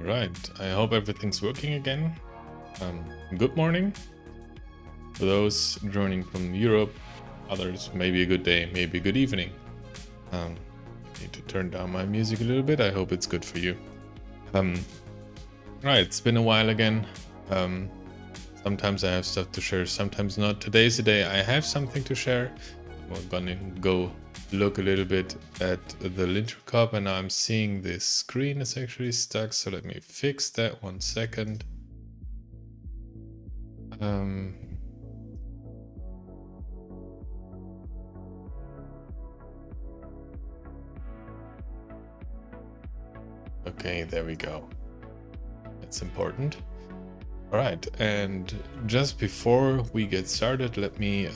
Right, I hope everything's working again. Good morning for those joining from Europe, others maybe a good day, maybe a good evening. I need to turn down my music a little bit, I hope it's good for you. Right, it's been a while again. Sometimes I have stuff to share, sometimes not. Today's the day I have something to share. We're gonna go look a little bit at the LinterCop, and now I'm seeing this screen is actually stuck, so let me fix that 1 second. Okay, there we go. That's important. All right, and just before we get started, let me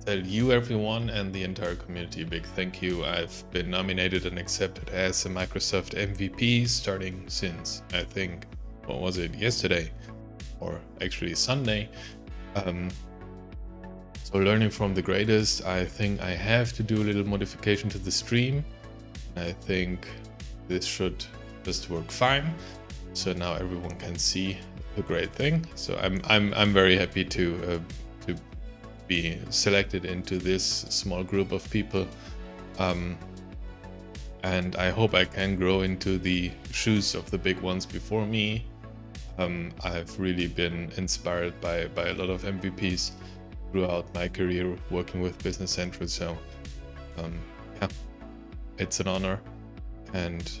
tell you everyone and the entire community a big thank you. I've been nominated and accepted as a Microsoft MVP starting since, I think, what was it, yesterday or actually Sunday. So learning from the greatest, I think I have to do a little modification to the stream. I think this should just work fine. So now everyone can see the great thing. So I'm very happy to be selected into this small group of people, and I hope I can grow into the shoes of the big ones before me. I've really been inspired by a lot of MVPs throughout my career working with Business Central, so yeah, it's an honor, and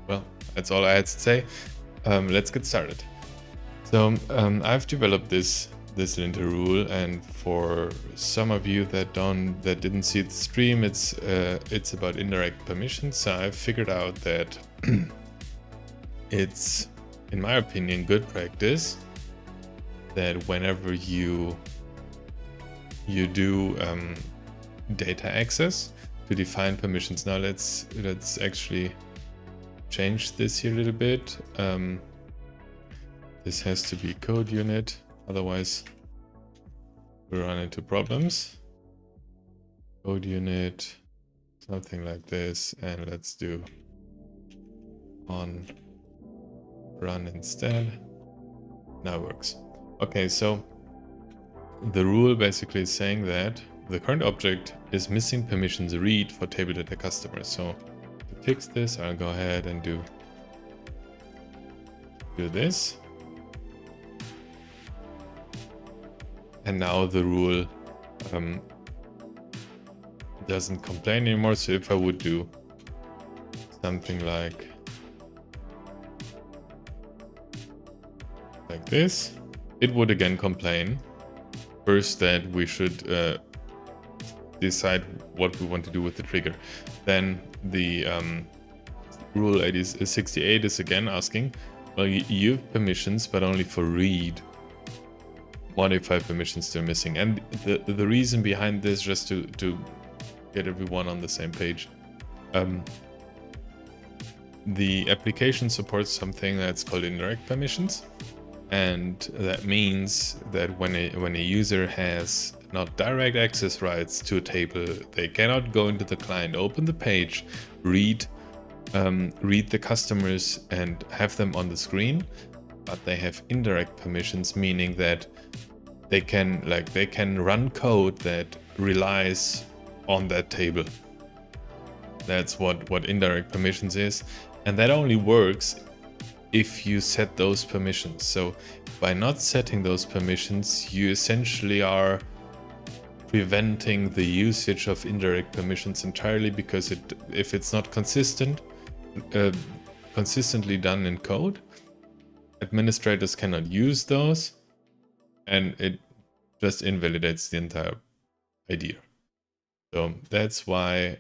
well, that's all I had to say. Let's get started. So I've developed this linter rule, and for some of you that didn't see the stream, it's about indirect permissions. So I've figured out that it's, in my opinion, good practice that whenever you do data access, to define permissions. Now let's actually change this here a little bit. This has to be code unit, otherwise we run into problems. Code unit, something like this, and let's do on run instead. Now it works. Okay, so the rule basically is saying that the current object is missing permissions read for table data customers. So to fix this, I'll go ahead and do this. And now the rule doesn't complain anymore. So if I would do something like this, it would again complain. First, that we should decide what we want to do with the trigger. Then the rule 68 is again asking, well, you have permissions, but only for read. Modify permissions still missing. And the reason behind this, just to get everyone on the same page, the application supports something that's called indirect permissions, and that means that when a user has not direct access rights to a table, they cannot go into the client, open the page, read the customers and have them on the screen, but they have indirect permissions, meaning that they can run code that relies on that table. That's what indirect permissions is, and that only works if you set those permissions. So by not setting those permissions, you essentially are preventing the usage of indirect permissions entirely, because if it's not consistently done in code, administrators cannot use those, and it just invalidates the entire idea. So that's why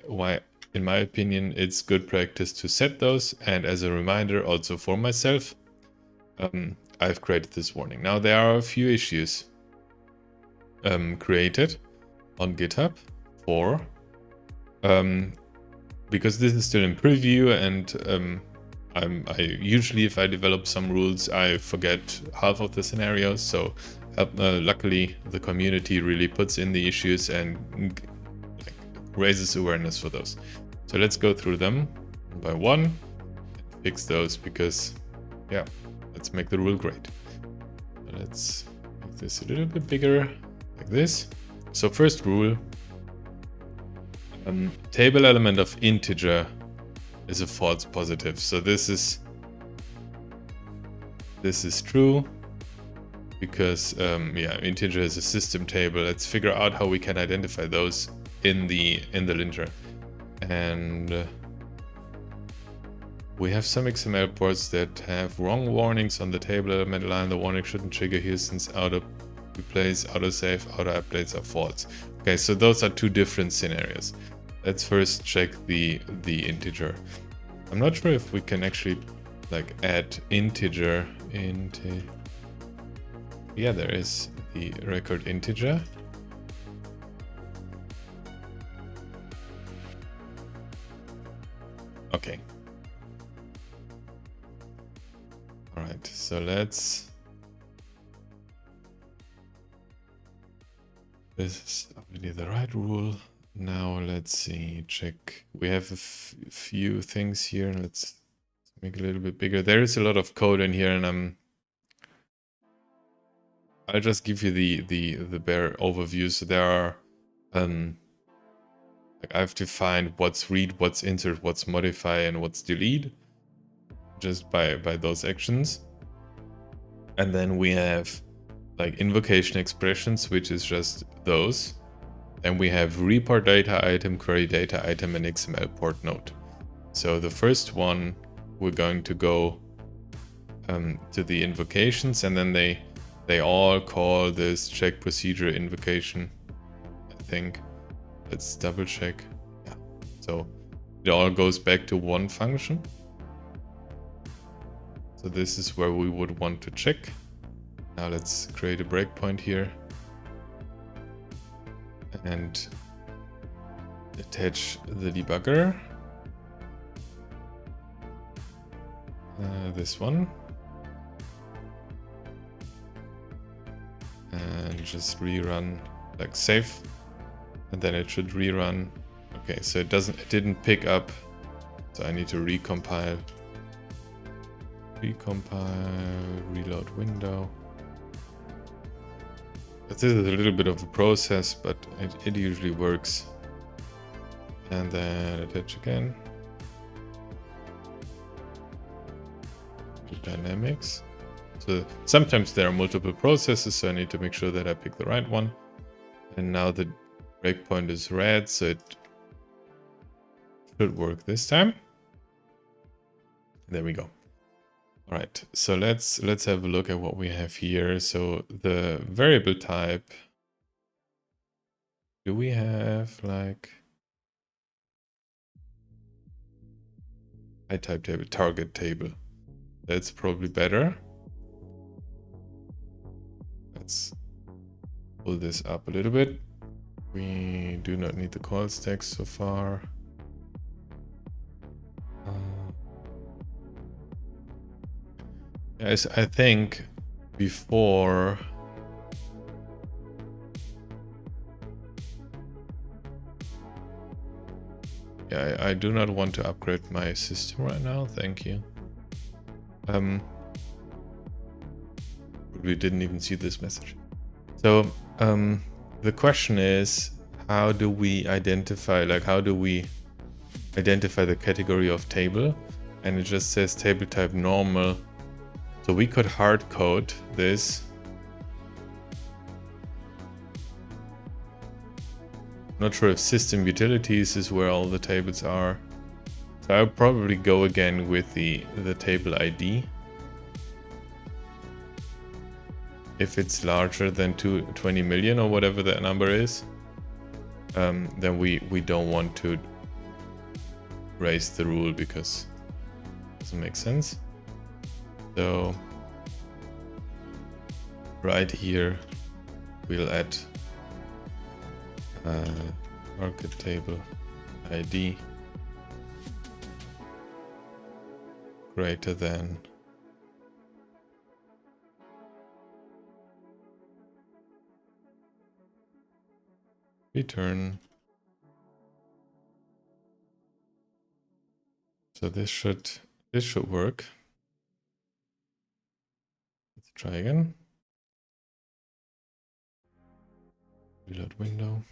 in my opinion, it's good practice to set those. And as a reminder, also for myself, I've created this warning. Now there are a few issues created on GitHub because this is still in preview, and I usually, if I develop some rules, I forget half of the scenarios. So luckily the community really puts in the issues and raises awareness for those. So let's go through them one by one, fix those, because yeah, let's make the rule great. Let's make this a little bit bigger, like this. So first rule, table element of integer is a false positive. So this is true because yeah, integer is a system table. Let's figure out how we can identify those in the linter. And we have some XML ports that have wrong warnings on the table element line. The warning shouldn't trigger here since AutoReplace, AutoSave, AutoUpdates are false. Okay, so those are two different scenarios. Let's first check the integer. I'm not sure if we can actually like add integer into. Yeah, there is the record integer. Okay. All right, so let's. This is obviously the right rule. Now let's see, check. We have a few things here. Let's make it a little bit bigger. There is a lot of code in here, and I'll just give you the bare overview. So there are like I've defined what's read, what's insert, what's modify, and what's delete, just by those actions. And then we have like invocation expressions, which is just those. And we have report data item, query data item, and XML port node. So the first one, we're going to go to the invocations, and then they all call this check procedure invocation, I think. Let's double check. Yeah. So it all goes back to one function. So this is where we would want to check. Now let's create a breakpoint here and attach the debugger. This one. And just rerun, like save, and then it should rerun. Okay, so it didn't pick up, so I need to recompile. Reload window. This is a little bit of a process, but it usually works. And then attach again. Dynamics. So sometimes there are multiple processes, so I need to make sure that I pick the right one. And now the breakpoint is red, so it should work this time. There we go. All right, so let's have a look at what we have here. So the variable type, do we have like type table, target table? That's probably better. Let's pull this up a little bit. We do not need the call stack so far. Yes, I think before I do not want to upgrade my system right now, thank you. We didn't even see this message. So the question is, how do we identify the category of table? And it just says table type normal. So we could hard code this. Not sure if system utilities is where all the tables are. So I'll probably go again with the table ID. If it's larger than 20 million or whatever that number is, then we don't want to raise the rule because it doesn't make sense. So right here we'll add market table ID greater than return So this should work. Let's try again. Reload window.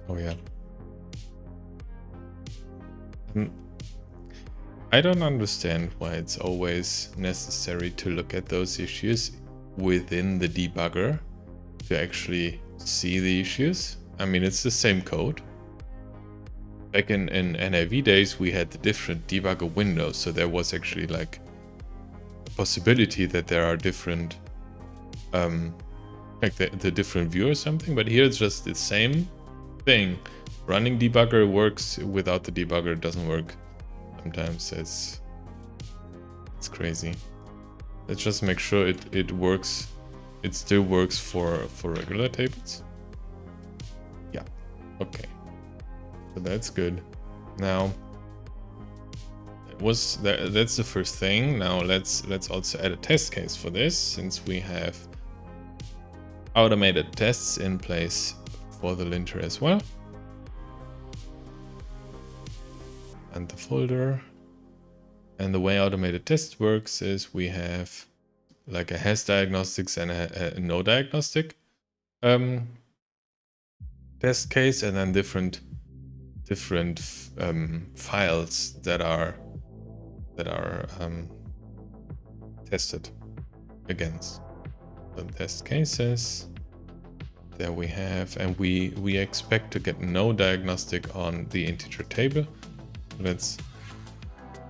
Oh yeah. I don't understand why it's always necessary to look at those issues within the debugger to actually see the issues. I mean, it's the same code. Back in NIV days, we had the different debugger windows, so there was actually like a possibility that there are different, like the different view or something. But here it's just the same thing. Running debugger works, without the debugger it doesn't work. Sometimes it's crazy. Let's just make sure it works. It still works for regular tables. Yeah. Okay. So that's good. Now that's the first thing. Now let's also add a test case for this, since we have automated tests in place for the linter as well. And the folder. And the way automated test works is we have like a has diagnostics and a no diagnostic test case, and then different files that are tested against. So test cases. There we have, and we expect to get no diagnostic on the integer table. Let's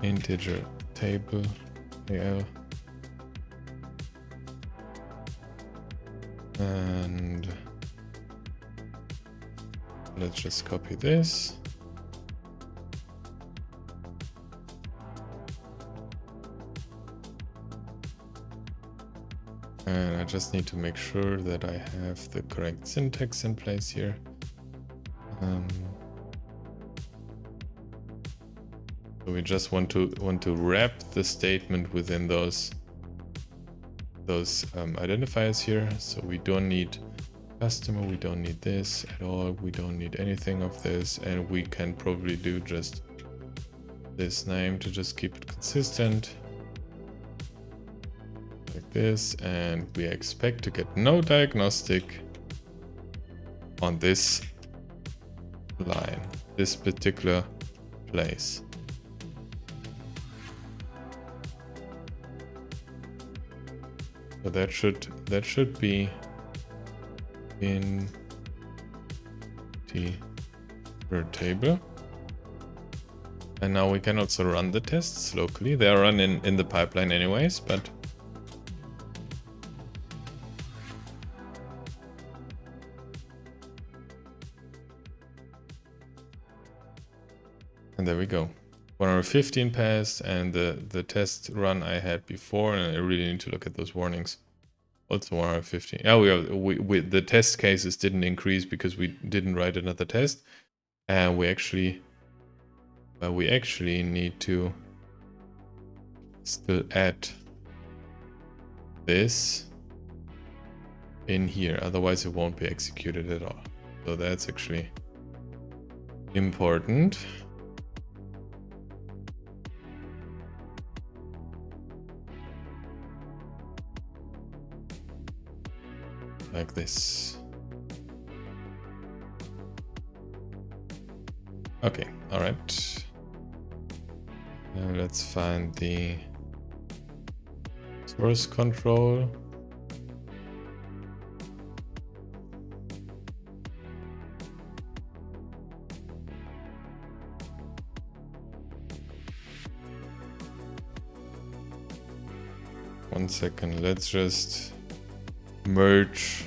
integer table al, and let's just copy this. And I just need to make sure that I have the correct syntax in place here. So we just want to wrap the statement within those identifiers here. So we don't need customer, we don't need this at all, we don't need anything of this, and we can probably do just this name to just keep it consistent. Like this, and we expect to get no diagnostic on this line, this particular place. So that should be in the table. And now we can also run the tests locally. They are run in the pipeline anyways, but and there we go. 115 passed, and the test run I had before, and I really need to look at those warnings. Also 115. Yeah, we the test cases didn't increase because we didn't write another test, and we actually need to still add this in here, otherwise it won't be executed at all. So that's actually important. Like this. Okay, all right. Now let's find the source control. 1 second, let's just merge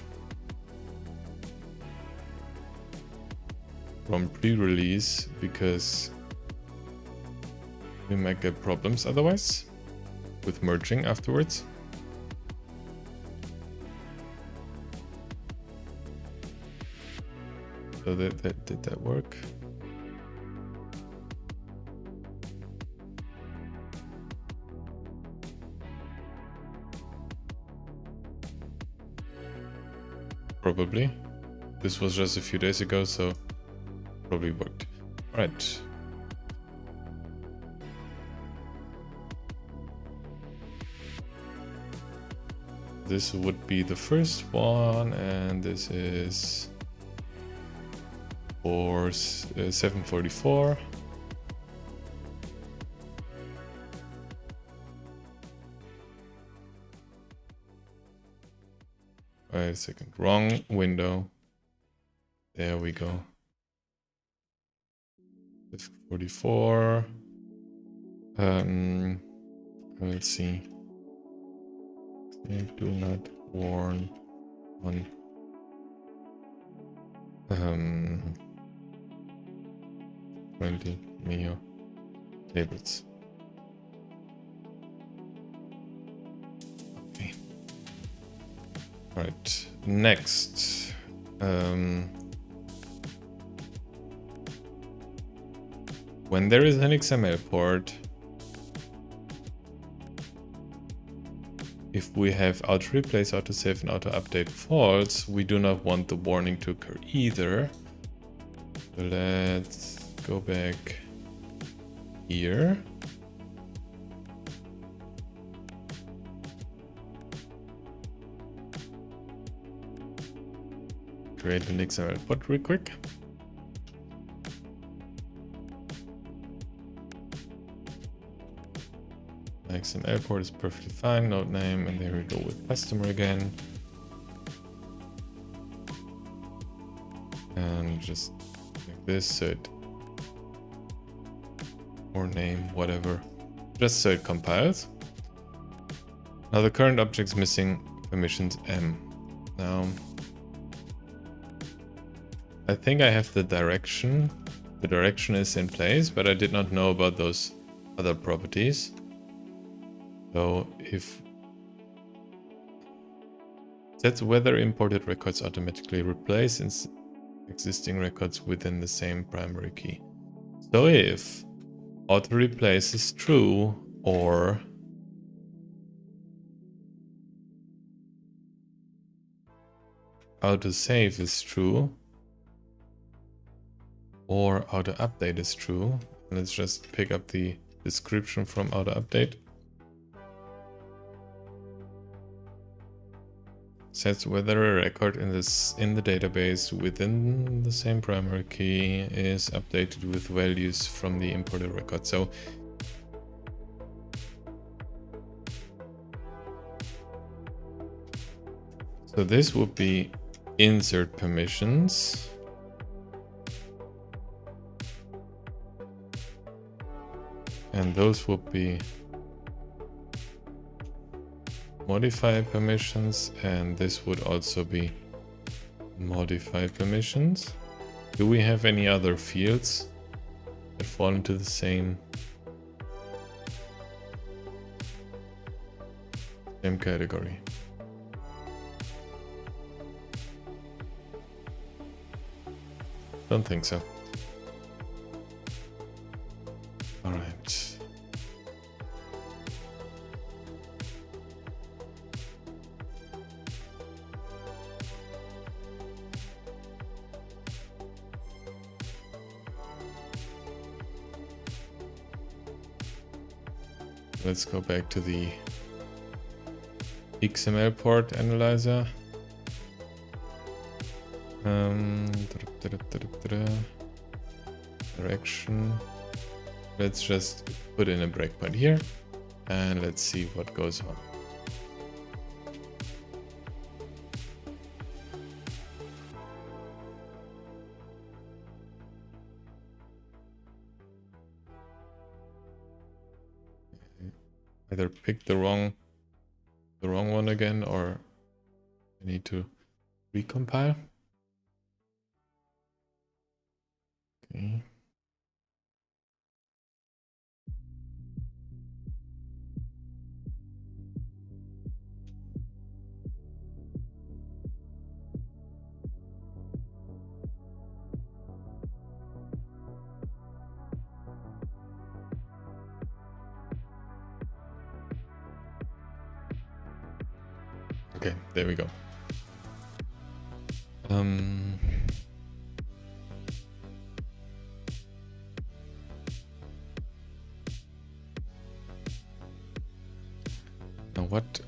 from pre-release because we might get problems otherwise with merging afterwards. So did that work? Probably. This was just a few days ago, so probably worked. All right. This would be the first one, and this is for 744. Wait a second, wrong window. There we go. 44. Let's see. Do not warn on 20 Mio tables. Okay. All right. Next. When there is an XML port, if we have AutoReplace, AutoSave, and AutoUpdate false, we do not want the warning to occur either. So let's go back here. Create an XML port real quick. XML port is perfectly fine, node name, and there we go with customer again. And just like this, so it, or name, whatever, just so it compiles. Now the current object is missing permissions M. Now, I think I have the direction. The direction is in place, but I did not know about those other properties. So if sets whether imported records automatically replace existing records within the same primary key. So if AutoReplace is true or AutoSave is true or AutoUpdate is true, let's just pick up the description from AutoUpdate. Sets whether a record in the database within the same primary key is updated with values from the imported record. So this would be insert permissions. And those would be modify permissions, and this would also be modify permissions. Do we have any other fields that fall into the same category? Don't think so. All right. Let's go back to the XML port analyzer. Direction. Let's just put in a breakpoint here and let's see what goes on. Either picked the wrong the wrong one again, or I need to recompile. Okay. Okay, there we go. Now what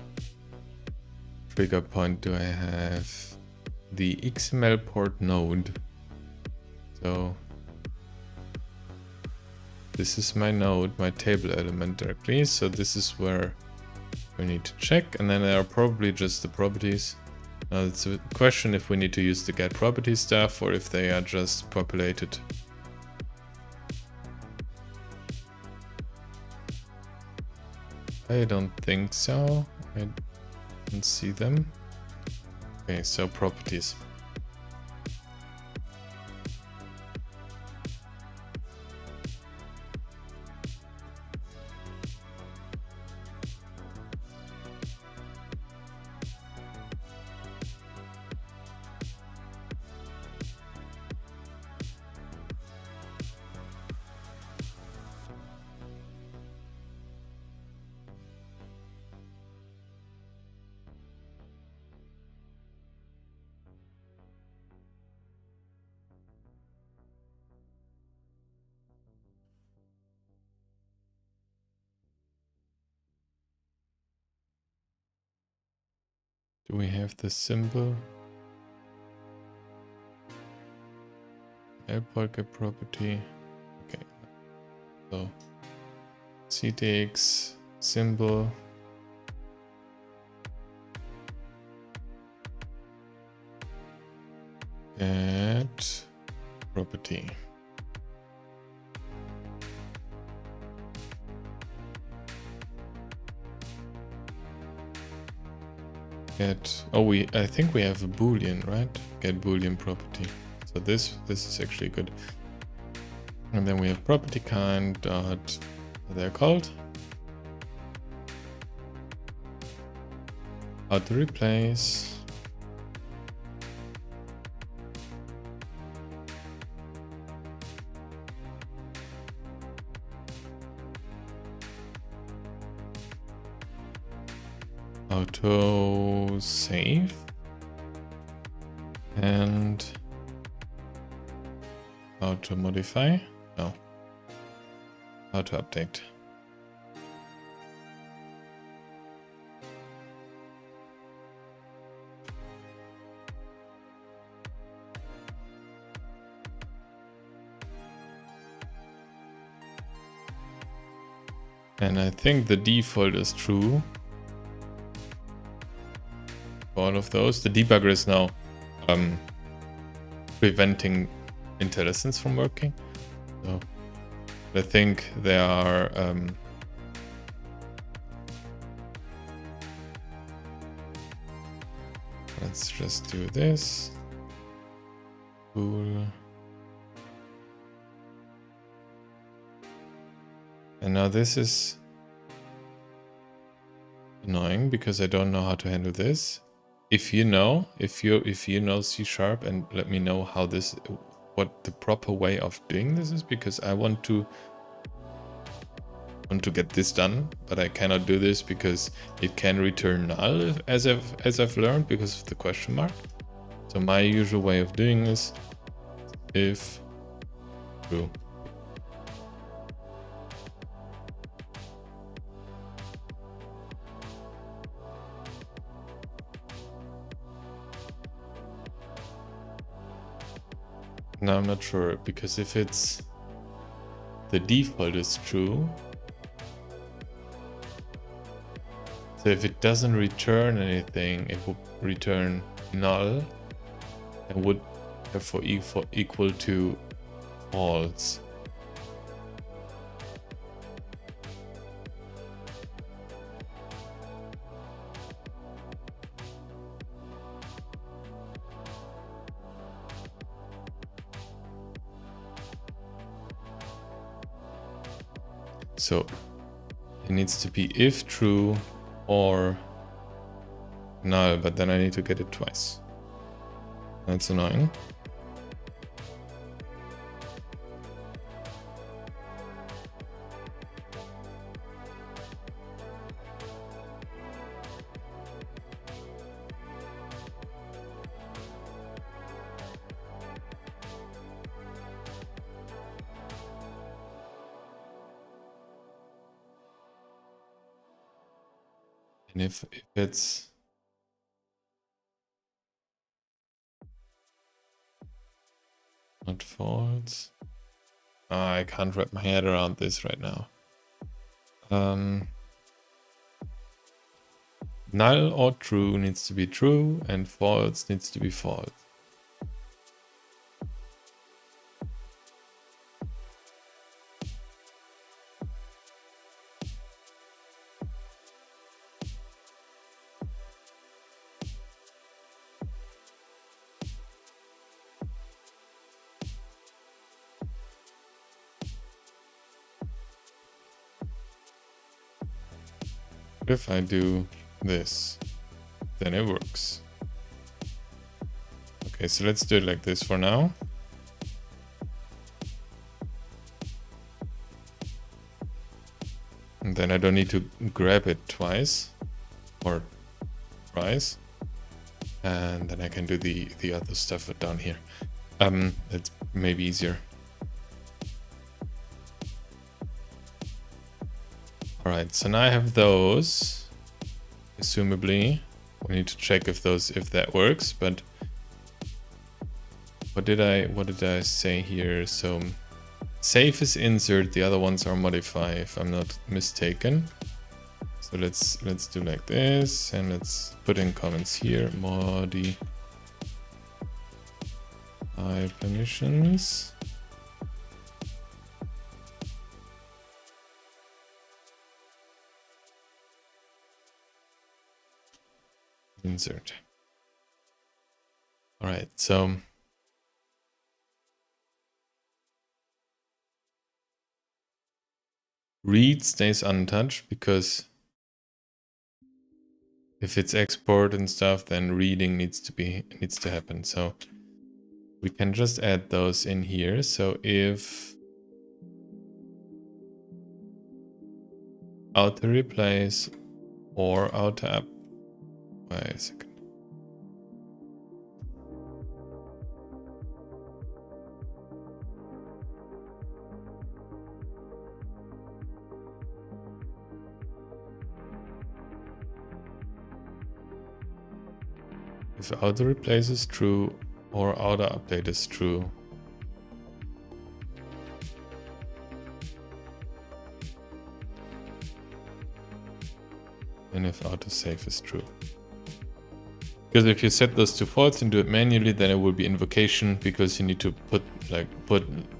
trigger point do I have? The XML port node. So this is my node, my table element directly. So this is where we need to check, and then there are probably just the properties. Now it's a question if we need to use the get property stuff or if they are just populated. I don't think so. I don't see them. Okay, so properties. Do we have the symbol? Airport get property. Okay. So ctx symbol. Get property. Get, oh, I think we have a boolean, right? Get boolean property. So this is actually good. And then we have property kind dot, they're called AutoReplace. AutoSave and AutoModify. No, AutoUpdate. And I think the default is true. All of those. The debugger is now preventing IntelliSense from working. So I think there are let's just do this. Cool. And now this is annoying because I don't know how to handle this. If you know, if you know C# and let me know how this, what the proper way of doing this is, because I want to get this done, but I cannot do this because it can return null as I've learned because of the question mark. So my usual way of doing this, if true. No, I'm not sure, because if it's the default is true, so if it doesn't return anything, it will return null and would therefore equal to false. So it needs to be if true or null, but then I need to get it twice. That's annoying. And if it's not false, I can't wrap my head around this right now. Null or true needs to be true, and false needs to be false. If I do this, then it works. Okay, so let's do it like this for now. And then I don't need to grab it twice or thrice. And then I can do the other stuff down here. It's maybe easier. All right, so now I have those. Assumably, we need to check if that works. But what did I say here? So save is insert. The other ones are modify, if I'm not mistaken. So let's do like this, and let's put in comments here. Modify permissions. Insert. All right, so read stays untouched because if it's export and stuff, then reading needs to happen. So we can just add those in here. So if AutoReplace or AutoUp, wait a second. If AutoReplace is true or AutoUpdate is true, and if AutoSave is true. Because if you set those to false and do it manually, then it will be invocation, because you need to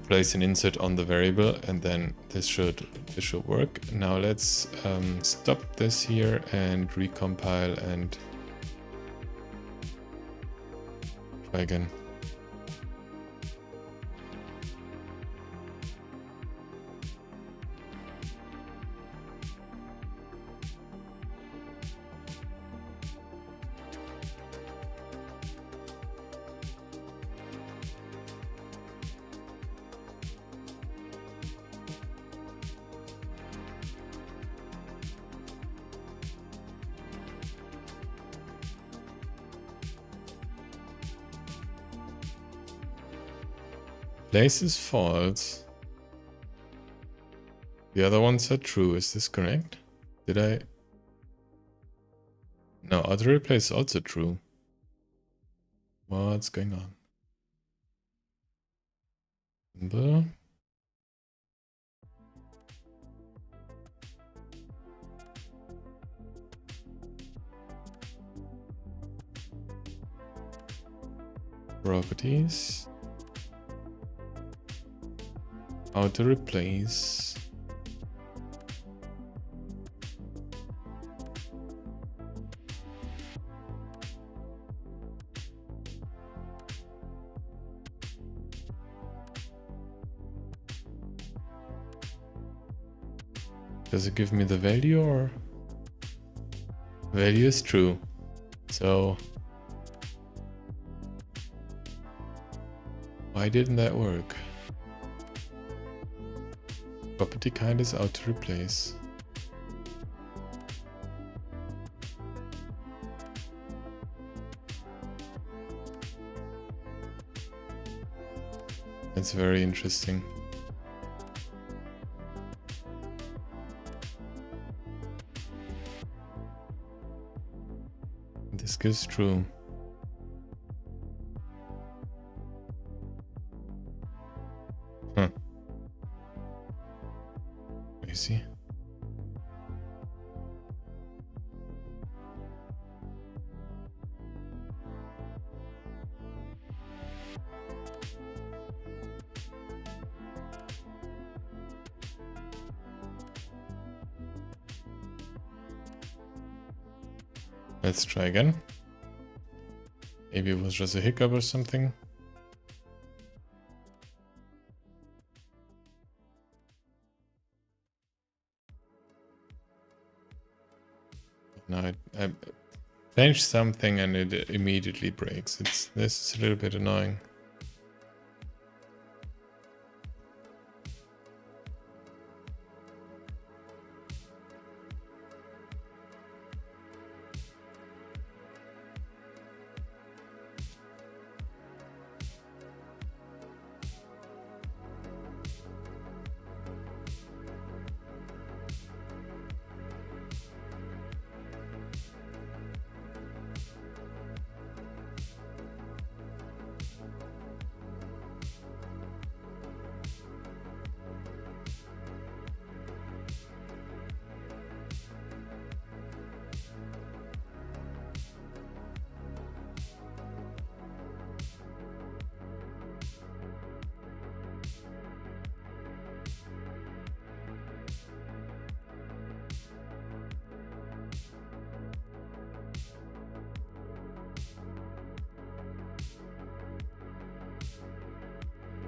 place an insert on the variable, and then this should work. Now let's stop this here and recompile and try again. Place is false. The other ones are true. Is this correct? Did I? No, AutoReplace is also true. What's going on? Symbol. Properties. AutoReplace. Does it give me the value or? Value is true. So why didn't that work? Property kind is AutoReplace. That's very interesting. This is true. Huh. Crazy. Let's try again. Maybe it was just a hiccup or something. No, I changed something and it immediately breaks. This is a little bit annoying.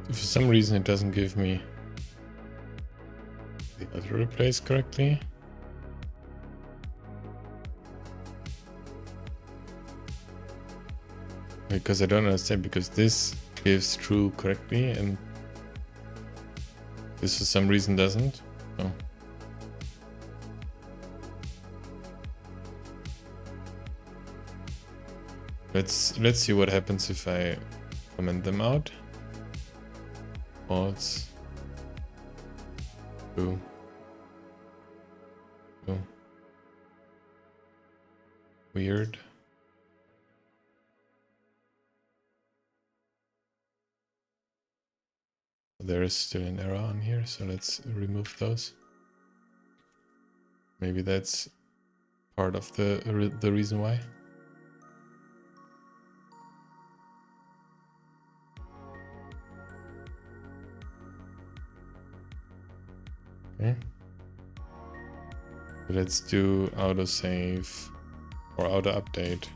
For some reason it doesn't give me the AutoReplace correctly. Because I don't understand, because this gives true correctly and this for some reason doesn't. Oh. Let's see what happens if I comment them out. False. True. True. Weird. There is still an error on here, so let's remove those. Maybe that's part of the reason why. Okay. So let's do AutoSave or AutoUpdate.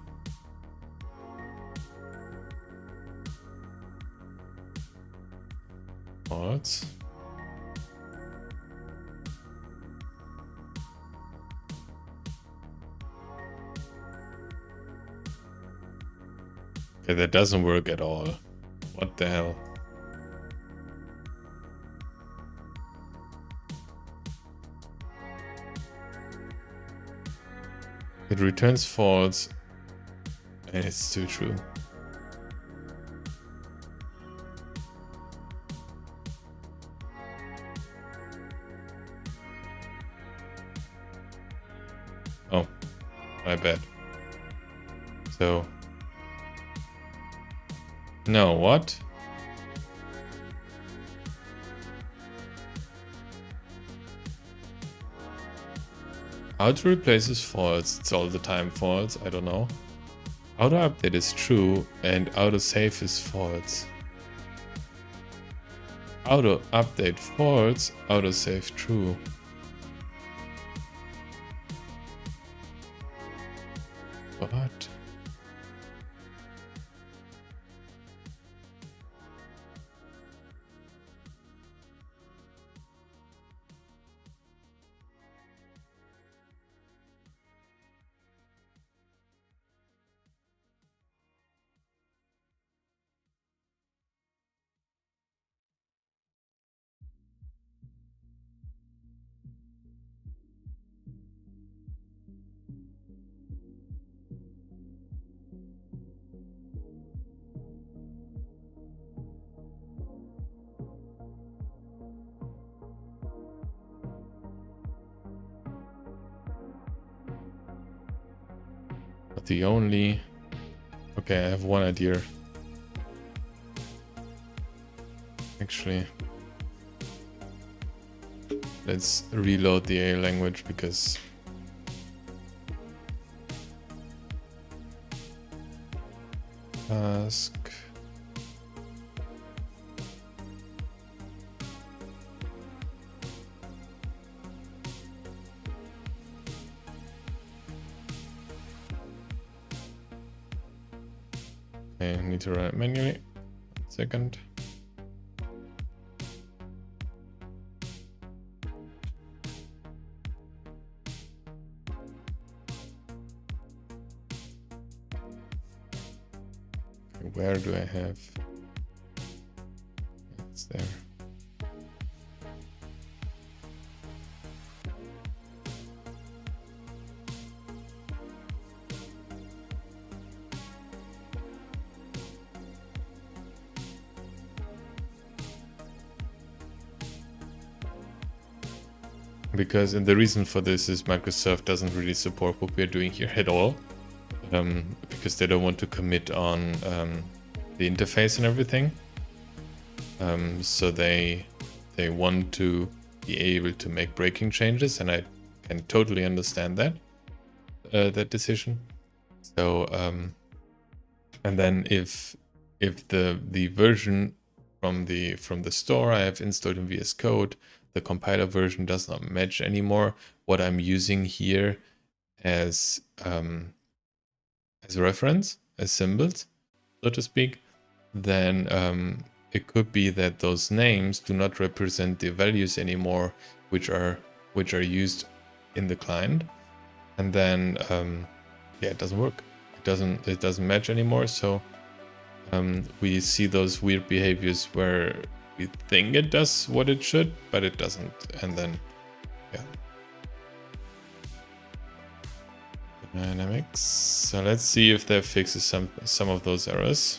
False. Okay, that doesn't work at all. What the hell? It returns false and it's still true. Oh, my bad. So, no, what? AutoReplace is false. It's all the time false. I don't know. AutoUpdate is true and AutoSave is false. AutoUpdate false, AutoSave true. What? the only... Okay, I have one idea. Actually, let's reload the A language because ask okay, I need to run it manually. 1 second. Where do I have? It's there. Because, and the reason for this is Microsoft doesn't really support what we're doing here at all. Because they don't want to commit on the interface and everything. So they want to be able to make breaking changes, and I can totally understand that that decision. So and then if the version from the store I have installed in VS Code, the compiler version does not match anymore what I'm using here as reference, as symbols, so to speak, then it could be that those names do not represent the values anymore, which are used in the client, and then yeah, it doesn't work. It doesn't match anymore. So we see those weird behaviors where we think it does what it should, but it doesn't, and then yeah. Dynamics. So let's see if that fixes some of those errors.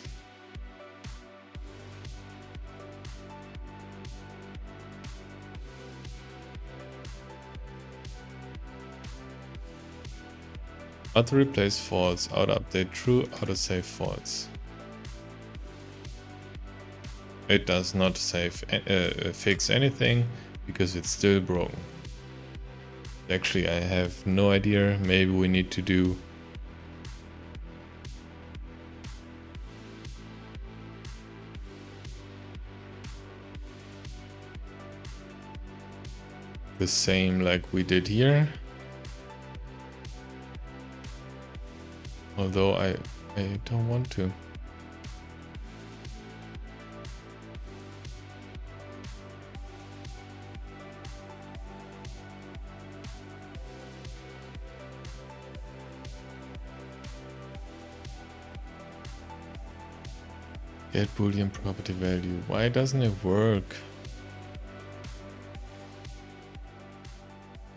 AutoReplace false, AutoUpdate true, AutoSave false. It does not fix anything because it's still broken. Actually, I have no idea. Maybe we need to do the same like we did here. Although I don't want to. Get Boolean property value. Why doesn't it work?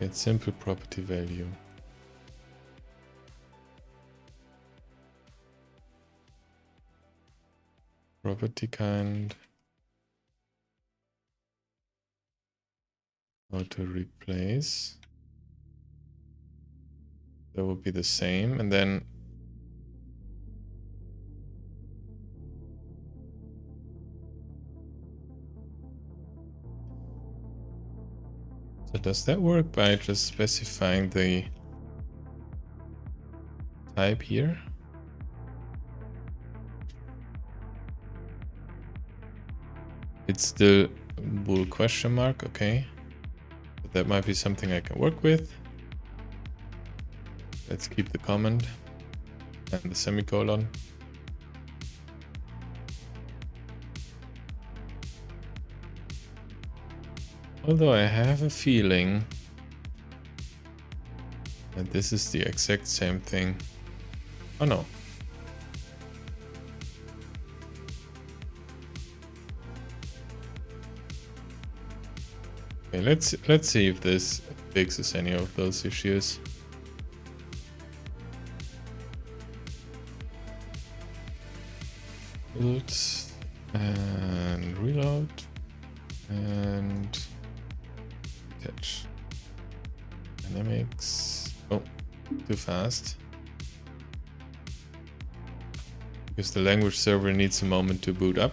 Get simple property value. Property kind. AutoReplace. That would be the same, and then so does that work by just specifying the type here? It's still bool question mark, okay. But that might be something I can work with. Let's keep the comment and the semicolon. Although I have a feeling that this is the exact same thing. Oh no. Okay, let's see if this fixes any of those issues. Build and reload and attach. Dynamics. Oh, too fast. because the language server needs a moment to boot up.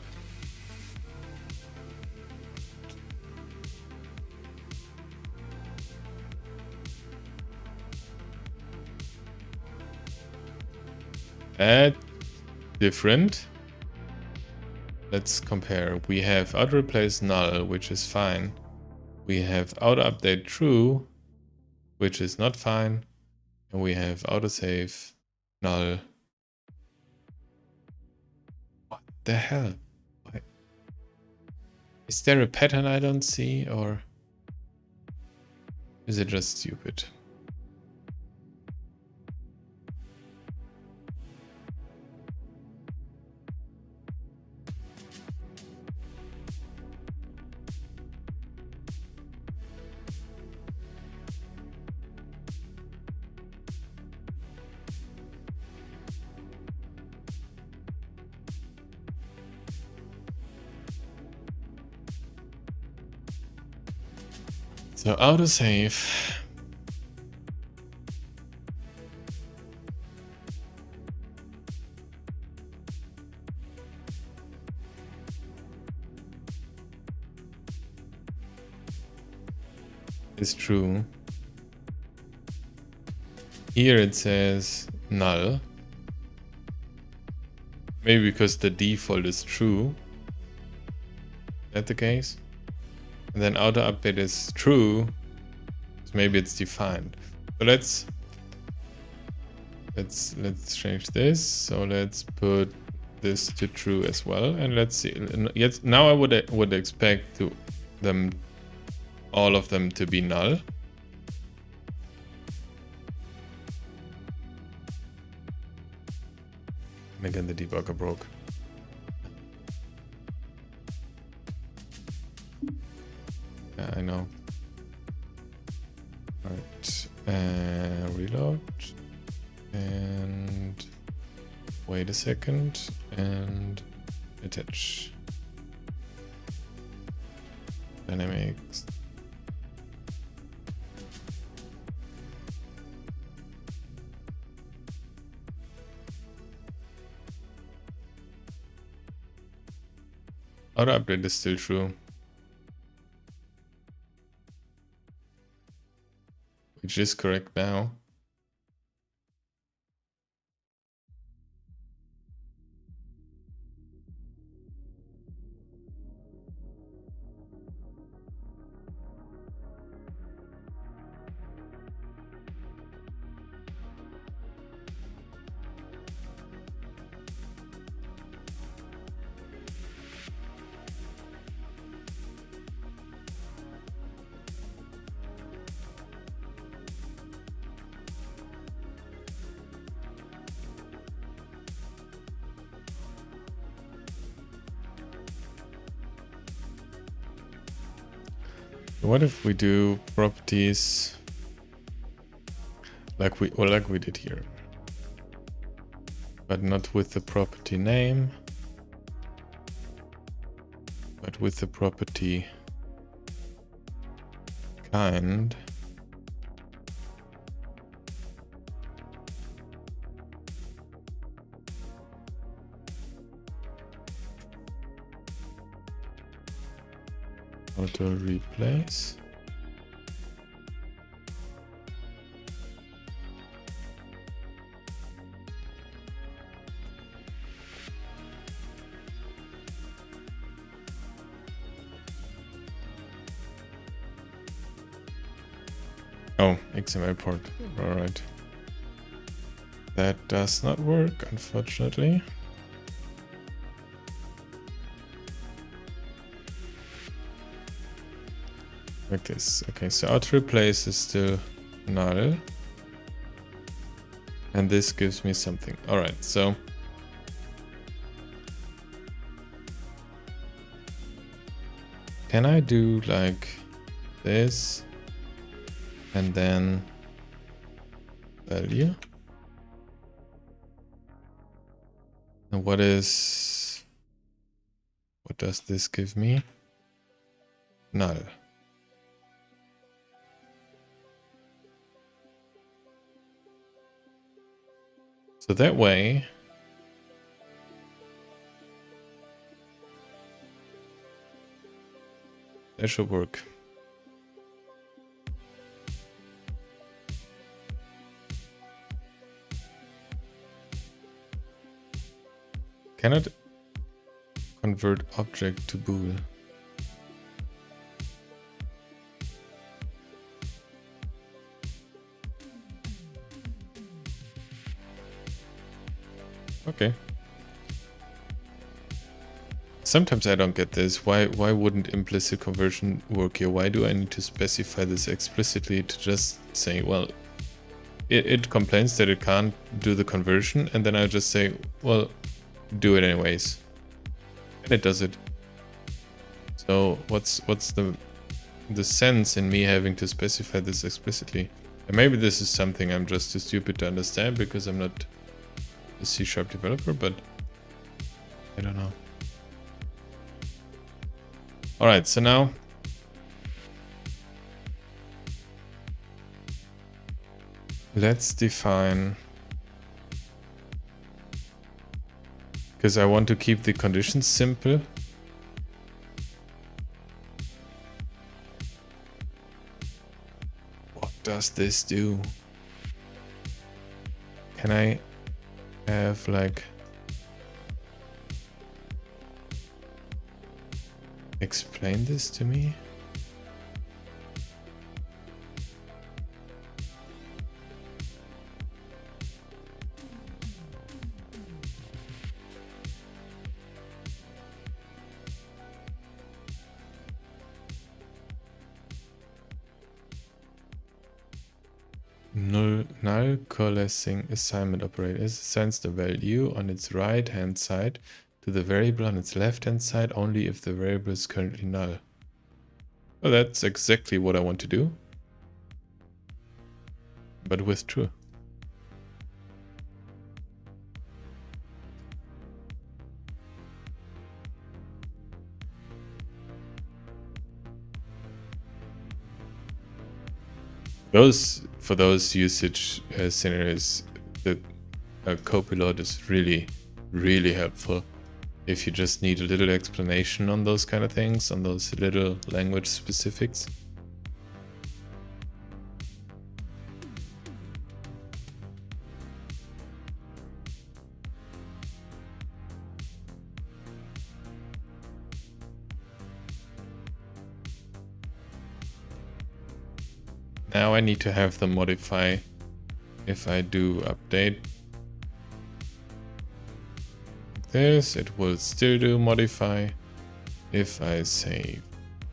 Add different. Let's compare. We have AutoReplace null, which is fine. We have AutoUpdate true, which is not fine. And we have AutoSave null. What the hell? Why? Is there a pattern I don't see, or is it just stupid? So AutoSave. Is true. Here it says null. Maybe because the default is true. Is that the case? And then AutoUpdate is true. So maybe it's defined. So let's change this. So let's put this to true as well. And let's see. Yes, now I would expect all of them to be null. And again, the debugger broke. Yeah, I know. All right, reload, and wait a second, and attach. Dynamics. AutoUpdate is still true. Which is correct now. What if we do properties like we did here, but not with the property name, but with the property kind. AutoReplace. Oh, XML port. All right. That does not work, unfortunately. Like this. Okay, so AutoReplace is still null. And this gives me something. All right, so can I do like this and then value? And what does this give me? Null. So that way That should work. Cannot convert object to bool. Okay. Sometimes I don't get this. Why wouldn't implicit conversion work here? Why do I need to specify this explicitly to just say, well, it complains that it can't do the conversion, and then I just say, well, do it anyways. And it does it. So what's the sense in me having to specify this explicitly? And maybe this is something I'm just too stupid to understand because I'm not a C# developer, but I don't know. Alright, so now let's define, because I want to keep the conditions simple. What does this do? Can I have like explain this to me? Null coalescing assignment operator assigns the value on its right hand side to the variable on its left hand side only if the variable is currently null. Well, that's exactly what I want to do, but with true. For those usage scenarios, the Copilot is really helpful. If you just need a little explanation on those kind of things, on those little language specifics. Now I need to have them modify if I do update like this, it will still do modify. If I say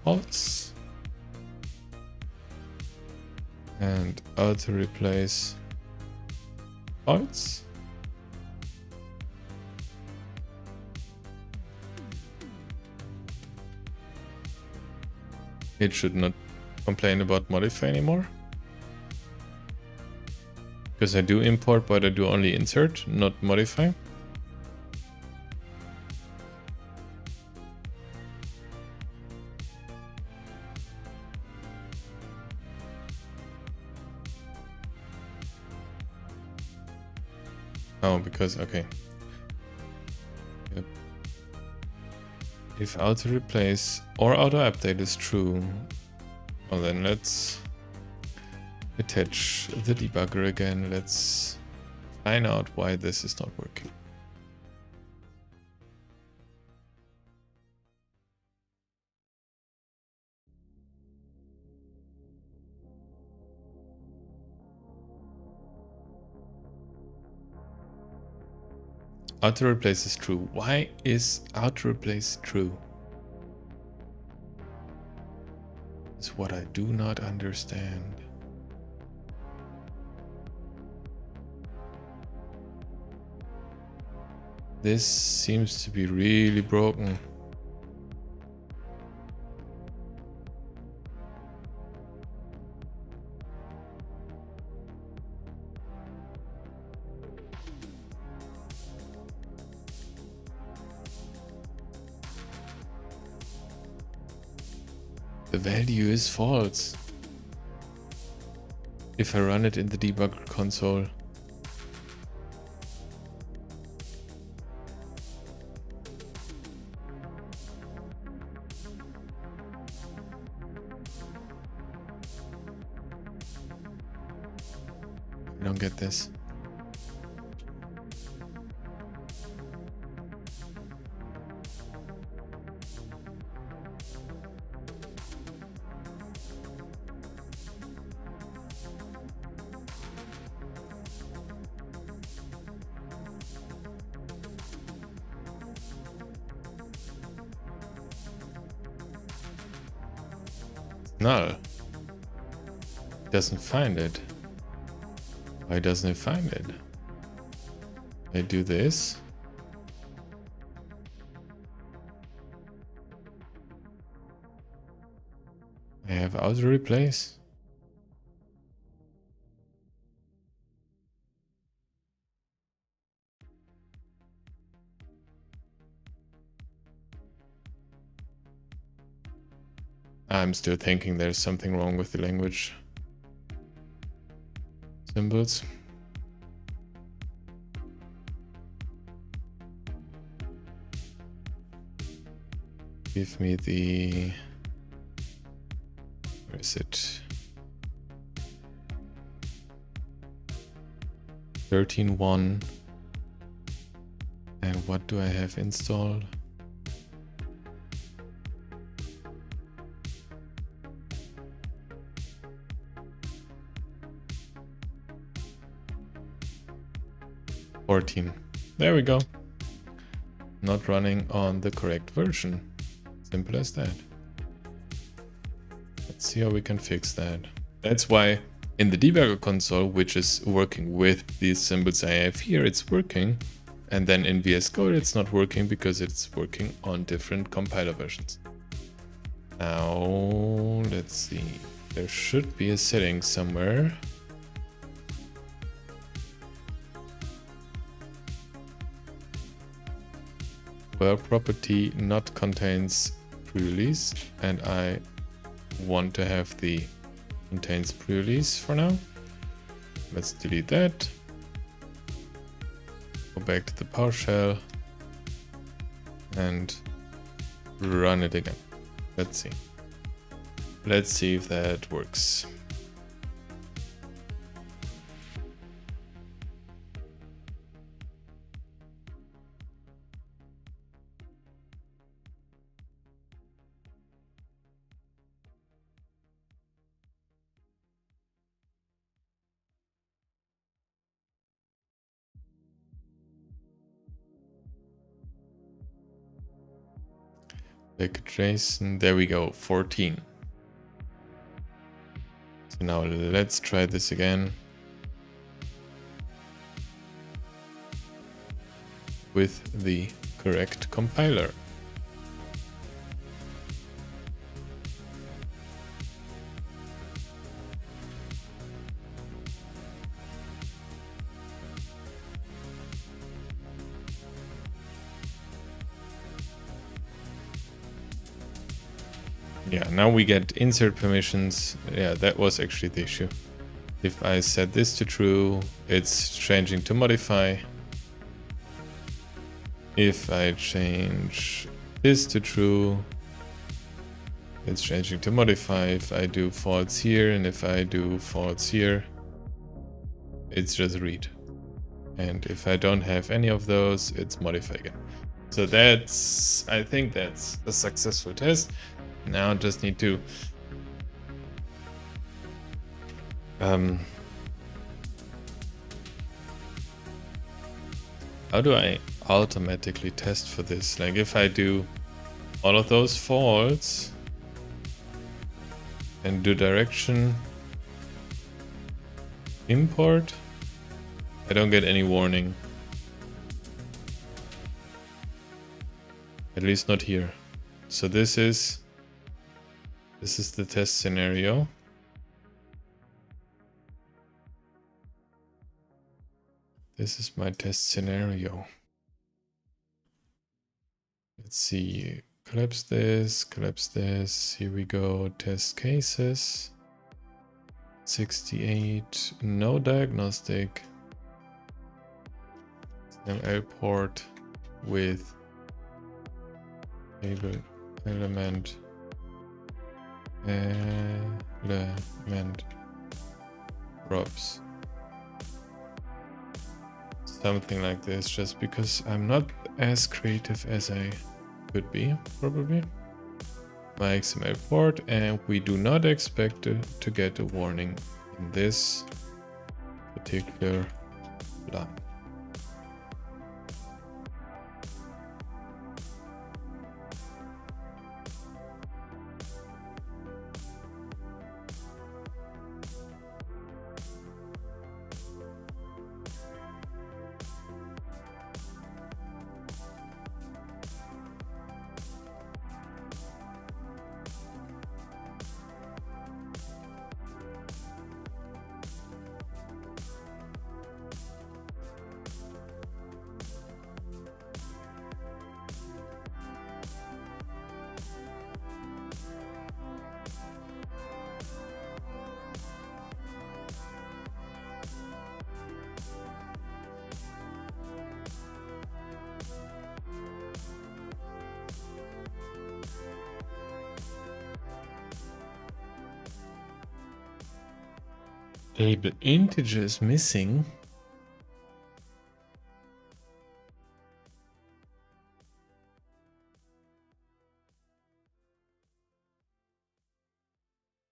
false and AutoReplace false, it should not complain about modify anymore. Because I do import, but I do only insert, not modify. Oh, because, okay. Yep. If AutoReplace or AutoUpdate is true, well then let's attach the debugger again. Let's find out why this is not working. AutoReplace is true. Why is AutoReplace true? It's what I do not understand. This seems to be really broken. The value is false if I run it in the debugger console. I don't get this. Null. Doesn't find it. Why doesn't it find it? I do this. I have AutoReplace. I'm still thinking there's something wrong with the language symbols. Give me the... Where is it? 13.1. And what do I have installed? There we go. Not running on the correct version. Simple as that. Let's see how we can fix that. That's why in the debugger console, which is working with these symbols I have here, it's working. And then in VS Code, it's not working because it's working on different compiler versions. Now, let's see. There should be a setting somewhere. Where property not contains pre-release, and I want to have the contains pre-release for now. Let's delete that. Go back to the PowerShell and run it again. Let's see. Let's see if that works. Like JSON, there we go, 14. So now let's try this again. With the correct compiler. Yeah, now we get insert permissions. Yeah, that was actually the issue. If I set this to true, it's changing to modify. If I change this to true, it's changing to modify. If I do false here, and if I do false here, it's just read. And if I don't have any of those, it's modify again. So that's, I think that's a successful test. Now just need to how do I automatically test for this? Like if I do all of those false and do direction import, I don't get any warning. At least not here. So this is the test scenario. This is my test scenario. Let's see, collapse this, here we go, test cases. 68, no diagnostic. XML port with table element props. something like this, just because I'm not as creative as I could be, probably. My XML port, and we do not expect to get a warning in this particular line. Table integer is missing.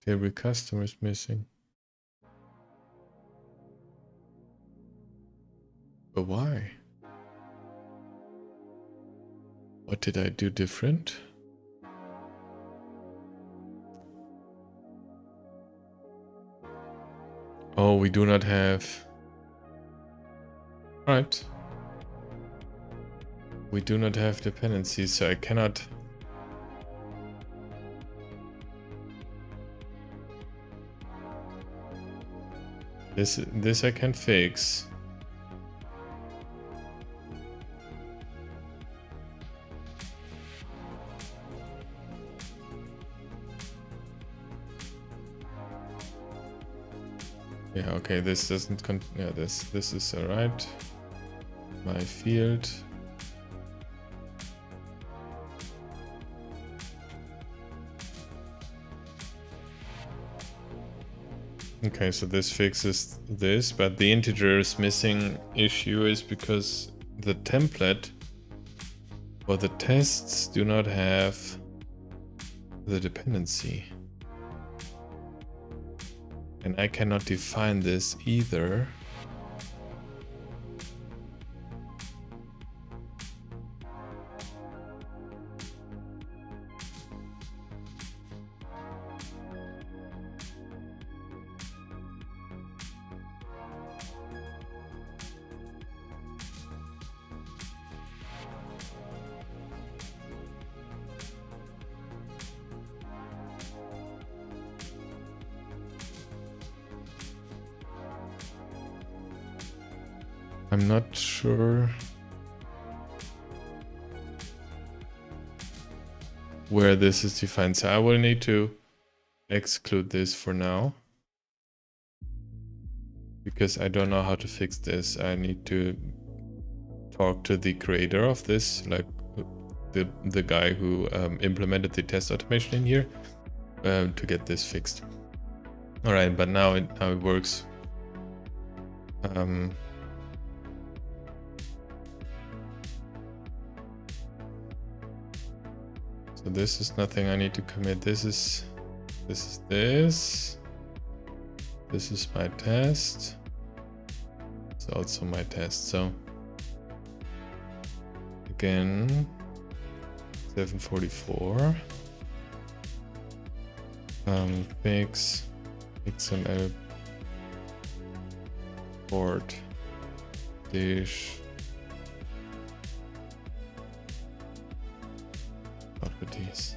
Table customer is missing. But why? What did I do different? Oh, we do not have... Right. We do not have dependencies, so I cannot... This I can fix. Yeah, okay, this doesn't yeah, this is alright. My field. Okay, so this fixes this, but the integer is missing issue is because the template or the tests do not have the dependency. And I cannot define this either. I'm not sure where this is defined, so I will need to exclude this for now because I don't know how to fix this. I need to talk to the creator of this, like the guy who implemented the test automation in here, to get this fixed. All right, but now it works. So this is nothing I need to commit. This is this. This is my test. It's also my test. So again, 744. Fix XML port dish properties.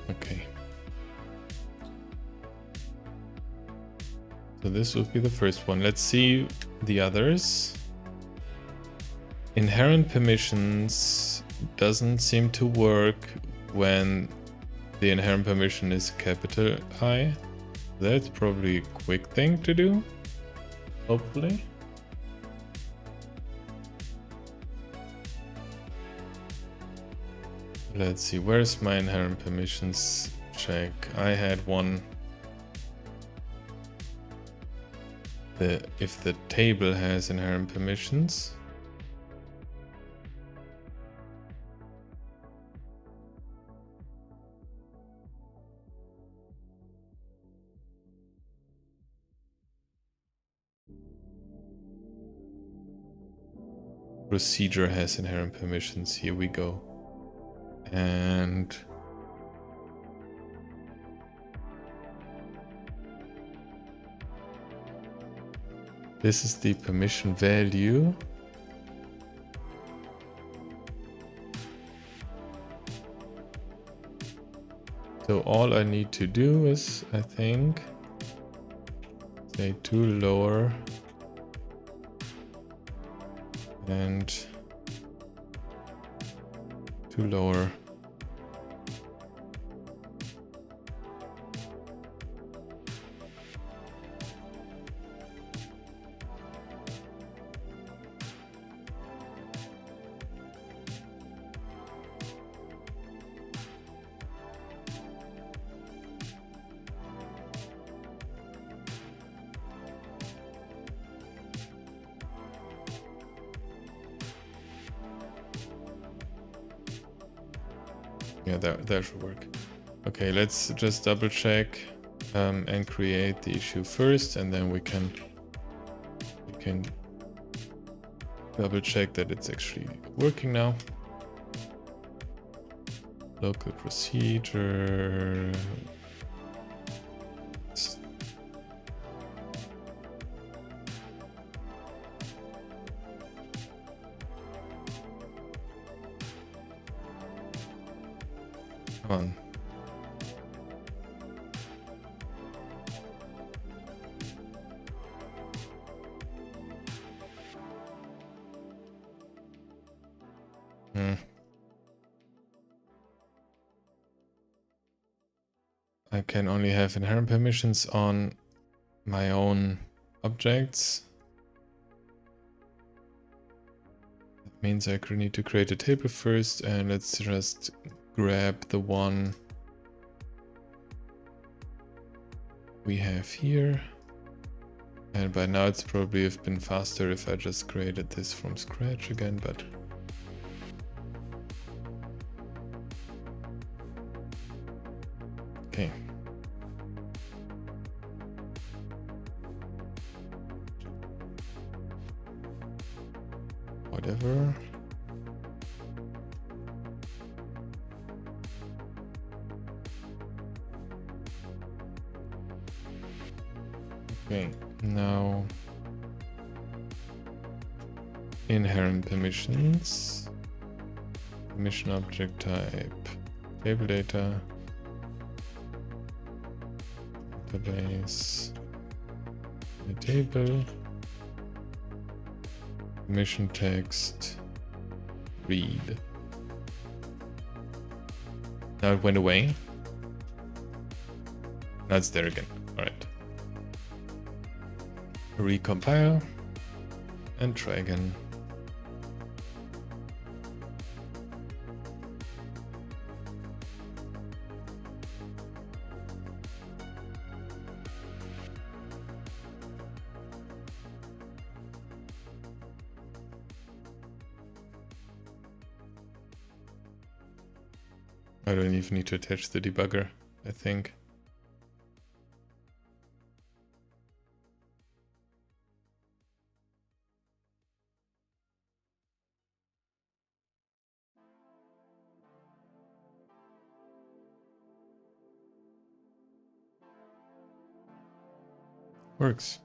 Okay. So this will be the first one. Let's see the others. Inherent permissions doesn't seem to work when the inherent permission is capital I. That's probably a quick thing to do, hopefully. Let's see, where's my inherent permissions check? I had one. If the table has inherent permissions. Procedure has inherent permissions. Here we go. And this is the permission value. So all I need to do is, I think, say to lower and to lower. Yeah, that should work. Okay, let's just double check and create the issue first, and then we can double check that it's actually working now. Local procedure. On. I can only have inherent permissions on my own objects. That means I need to create a table first, and let's just grab the one we have here. And by now it's probably have been faster if I just created this from scratch again, but okay. Whatever. Okay, now inherent permissions, permission object type, table data, database, the table, permission text, read. Now it went away. Now it's there again. All right. Recompile and try again. I don't even need to attach the debugger, I think. Works.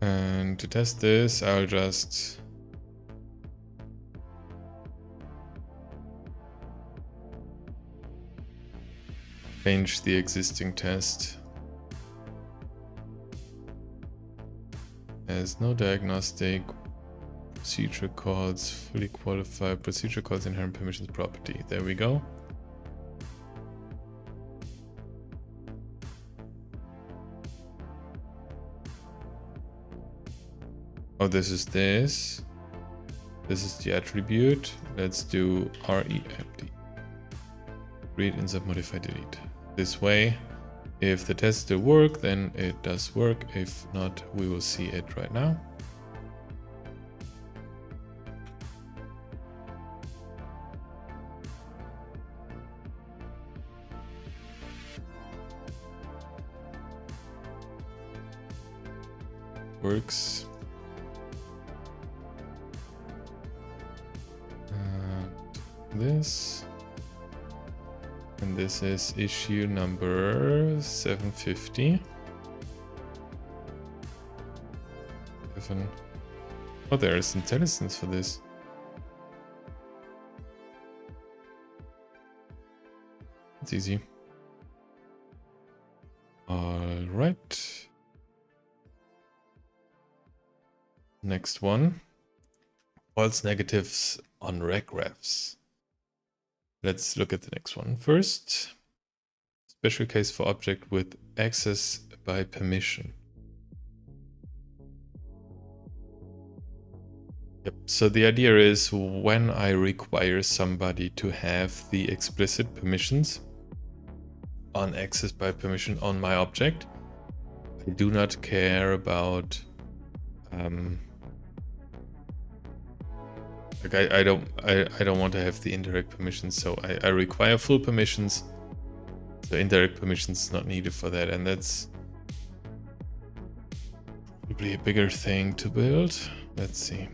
And to test this, I'll just change the existing test. As no diagnostic, procedure calls fully qualified, procedure calls inherent permissions property. There we go. Oh, this is this. This is the attribute. Let's do re-empty. Read, insert, modify, delete. This way, if the tests still work, then it does work. If not, we will see it right now. Works. And this. And this is issue number 750. Oh, there is intelligence for this. It's easy. All right. Next one. False negatives on rec refs. Let's look at the next one first. Special case for object with access by permission. Yep. So the idea is when I require somebody to have the explicit permissions on access by permission on my object, I do not care about like I don't want to have the indirect permissions, so I require full permissions. So indirect permissions not needed for that, and that's probably a bigger thing to build. Let's see.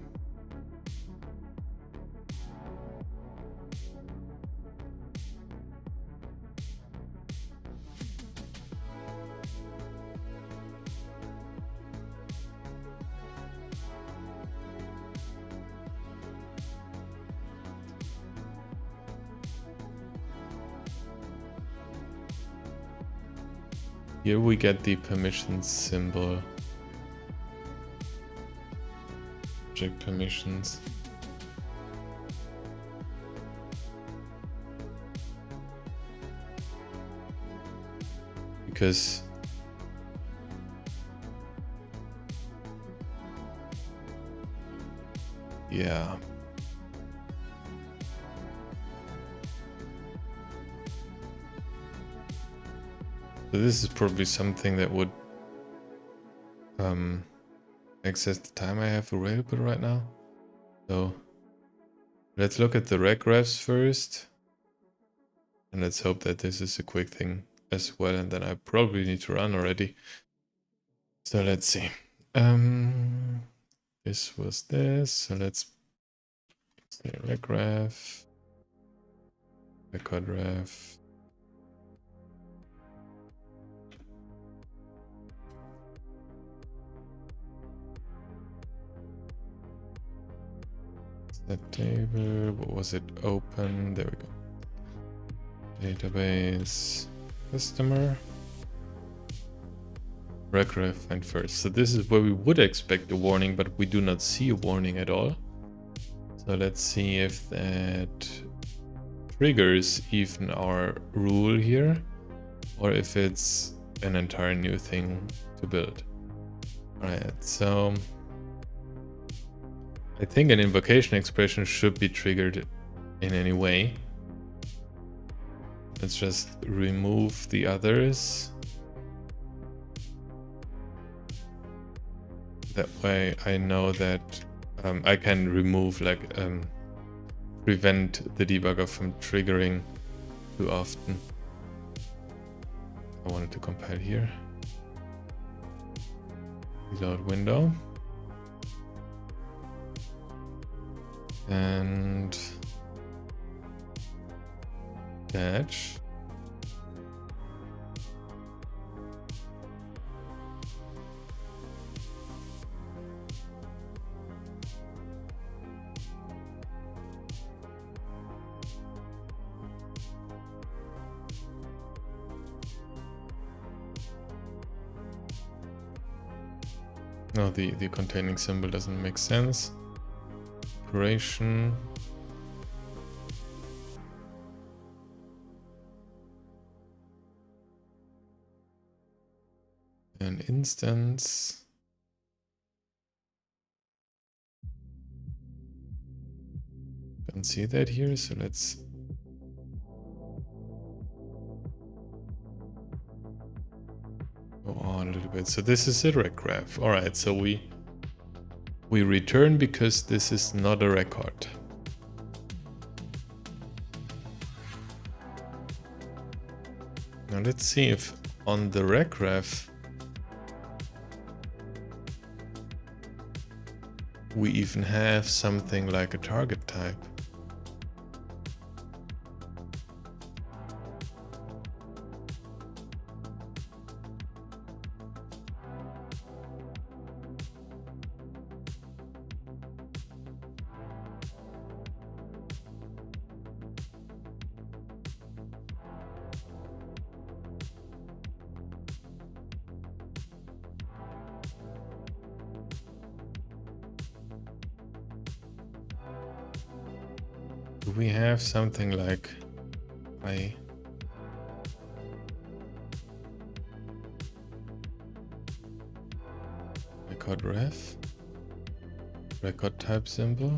Here we get the permissions symbol. Object permissions. Because yeah. So this is probably something that would access the time I have available right now. So let's look at the rec refs first. And let's hope that this is a quick thing as well. And then I probably need to run already. So let's see. This was this. So let's say rec ref, record ref. That table, what was it? Open, there we go. Database, customer, Rec.FindFirst. So this is where we would expect a warning, but we do not see a warning at all. So let's see if that triggers even our rule here, or if it's an entire new thing to build. All right, so I think an invocation expression should be triggered in any way. Let's just remove the others. That way I know that I can remove, like, prevent the debugger from triggering too often. I wanted to compile here. Reload window. And catch. No, the containing symbol doesn't make sense. Operation. An instance. don't see that here, so let's go on a little bit. So this is a rec graph. All right, so we return because this is not a record. Now let's see if on the rec graph we even have something like a target type. Do we have something like record ref, record type symbol?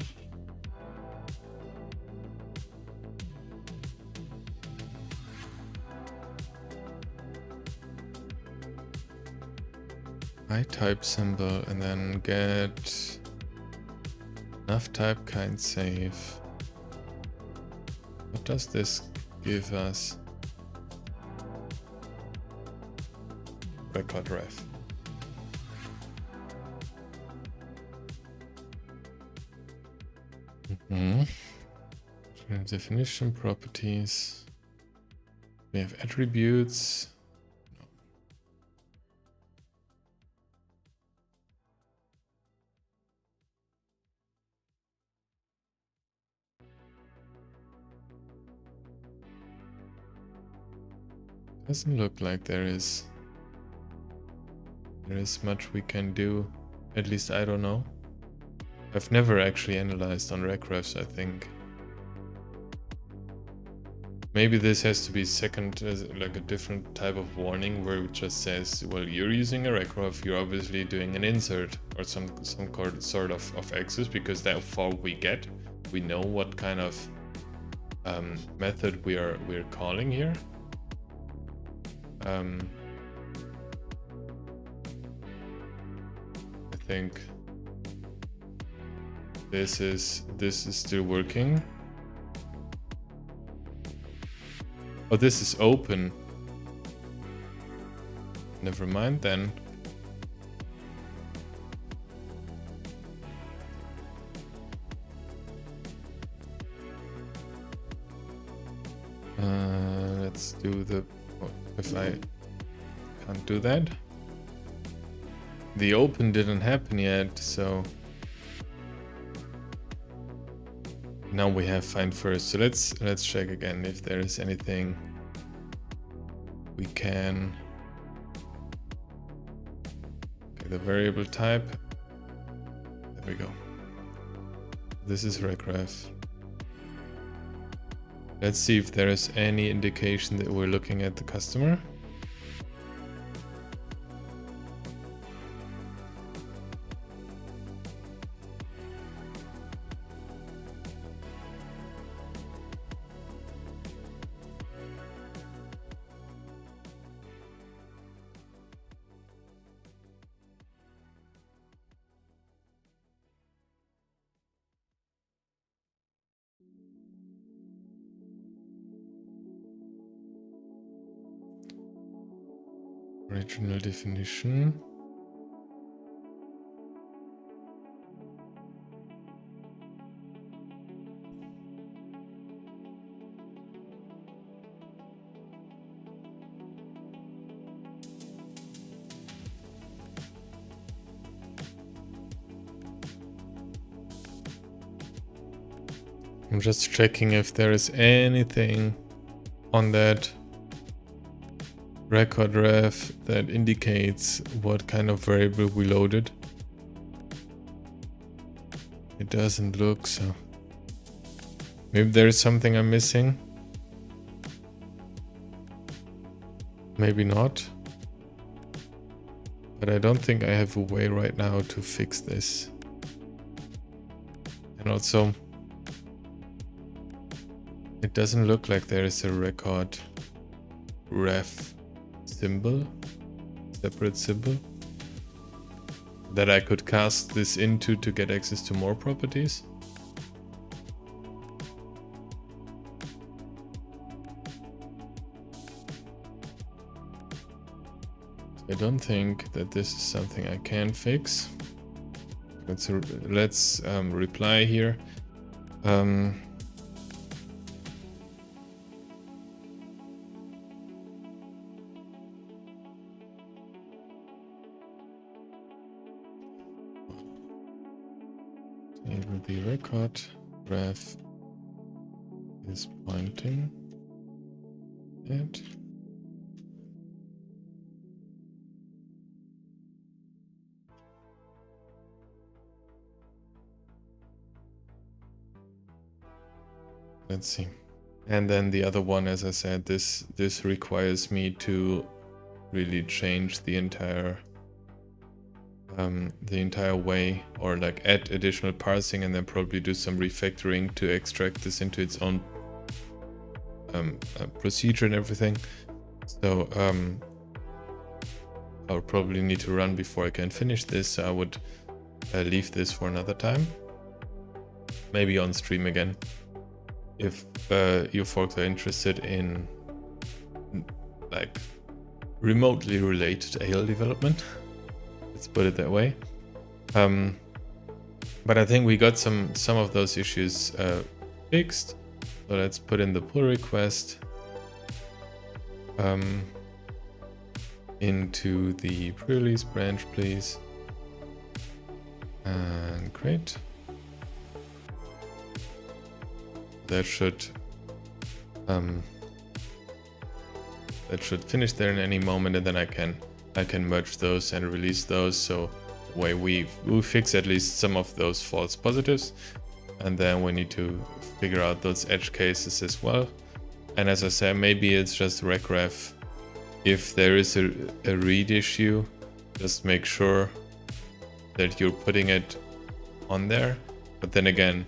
Type symbol and then get enough type kind save. What does this give us? Record ref. Definition properties. We have attributes. Doesn't look like there is much we can do. At least I don't know. I've never actually analyzed on rec refs, I think. Maybe this has to be second as like a different type of warning where it just says, well, you're using a rec ref, you're obviously doing an insert or some sort of access, because that's all we get. We know what kind of method we're calling here. I think this is still working. Oh, this is open. Never mind then. Let's do the... if I can't do that. The open didn't happen yet, so now we have find first. So let's check again if there is anything we can. Okay, the variable type. There we go. This is regraph. Let's see if there is any indication that we're looking at the customer. Original definition. I'm just checking if there is anything on that record ref that indicates what kind of variable we loaded. It doesn't look so. Maybe there is something I'm missing. Maybe not. But I don't think I have a way right now to fix this. And also, It doesn't look like there is a record ref symbol, separate symbol, that I could cast this into to get access to more properties. I don't think that this is something I can fix. Let's reply here. Enable the record ref is pointing at. Let's see. And then the other one, as I said, this requires me to really change the entire way, or like add additional parsing and then probably do some refactoring to extract this into its own procedure and everything. So I'll probably need to run before I can finish this. So I would leave this for another time, maybe on stream again. If you folks are interested in like remotely related AL development, let's put it that way. But I think we got some of those issues fixed. So let's put in the pull request into the pre-release branch, please, and create. That should finish there in any moment, and then I can merge those and release those. So the way we fix at least some of those false positives, and then we need to figure out those edge cases as well. And as I said, maybe it's just regref. If there is a read issue, just make sure that you're putting it on there. But then again,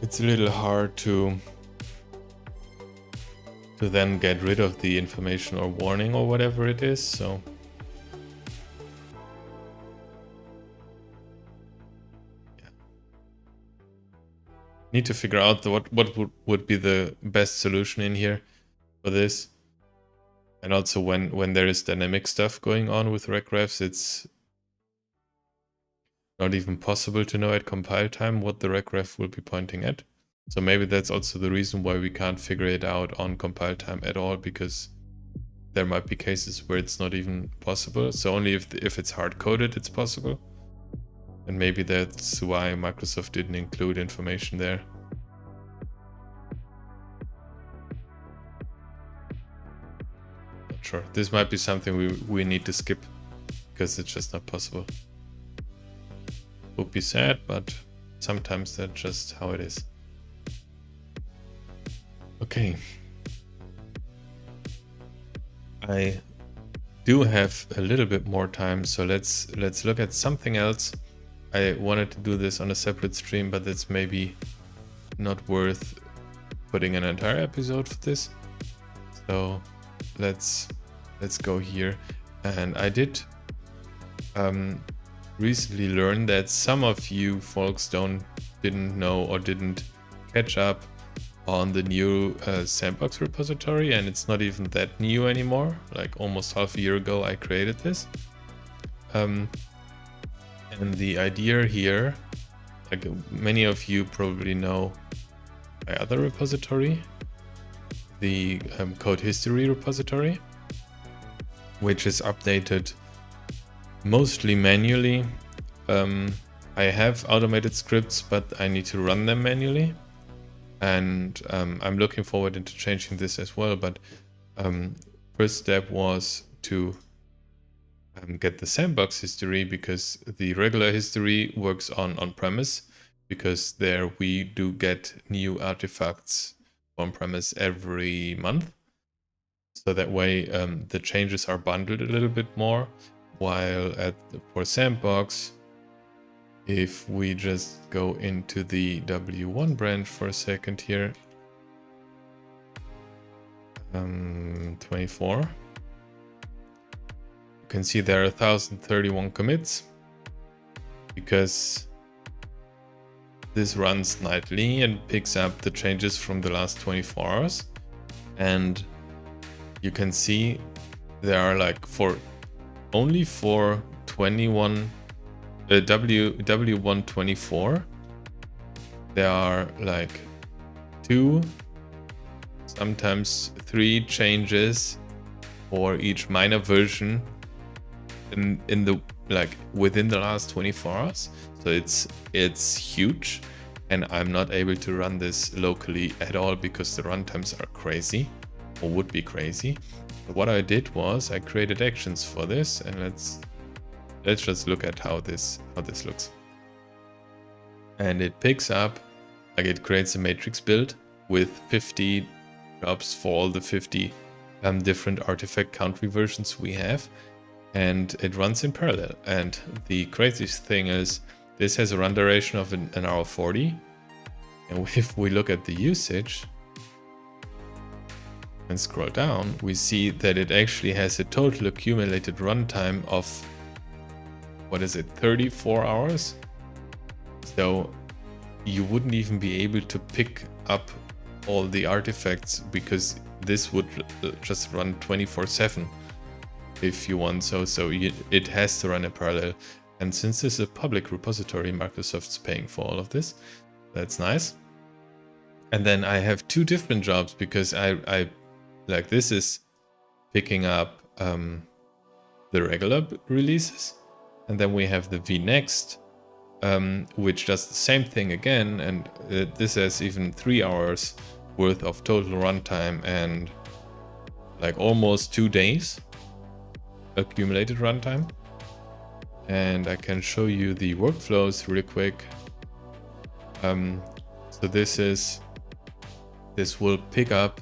it's a little hard to then get rid of the information or warning or whatever it is. So yeah. Need to figure out what would be the best solution in here for this. And also when there is dynamic stuff going on with regrefs, it's not even possible to know at compile time what the regref will be pointing at. So maybe that's also the reason why we can't figure it out on compile time at all, because there might be cases where it's not even possible. So only if it's hard-coded, it's possible. And maybe that's why Microsoft didn't include information there. Not sure. This might be something we need to skip, because it's just not possible. Would be sad, but sometimes that's just how it is. Okay. I do have a little bit more time, so let's look at something else. I wanted to do this on a separate stream, but it's maybe not worth putting an entire episode for this. So let's go here. And I did recently learn that some of you folks didn't know or didn't catch up on the new sandbox repository, and it's not even that new anymore. Like almost half a year ago I created this. And the idea here, like many of you probably know my other repository, the code history repository, which is updated mostly manually. I have automated scripts, but I need to run them manually. And I'm looking forward into changing this as well. But first step was to get the sandbox history, because the regular history works on-premise, because there we do get new artifacts on-premise every month. So that way the changes are bundled a little bit more, while for sandbox If we just go into the W1 branch for a second here, 24, you can see there are 1031 commits because this runs nightly and picks up the changes from the last 24 hours. And you can see there are like only for 21 W124 there are like 2, sometimes 3 changes for each minor version in the like within the last 24 hours. So it's huge, and I'm not able to run this locally at all because the runtimes are crazy, or would be crazy. But what I did was I created actions for this, and let's just look at how this looks. And it picks up, like it creates a matrix build with 50 jobs for all the 50 different artifact country versions we have, and it runs in parallel. And the craziest thing is this has a run duration of an hour 40, and if we look at the usage and scroll down, we see that it actually has a total accumulated runtime of, what is it, 34 hours? So you wouldn't even be able to pick up all the artifacts because this would just run 24/7 if you want. So it has to run in parallel. And since this is a public repository, Microsoft's paying for all of this. That's nice. And then I have 2 different jobs because I like this is picking up the regular releases. And then we have the vnext, which does the same thing again. And this has even 3 hours worth of total runtime and like almost 2 days accumulated runtime. And I can show you the workflows real quick. So this will pick up,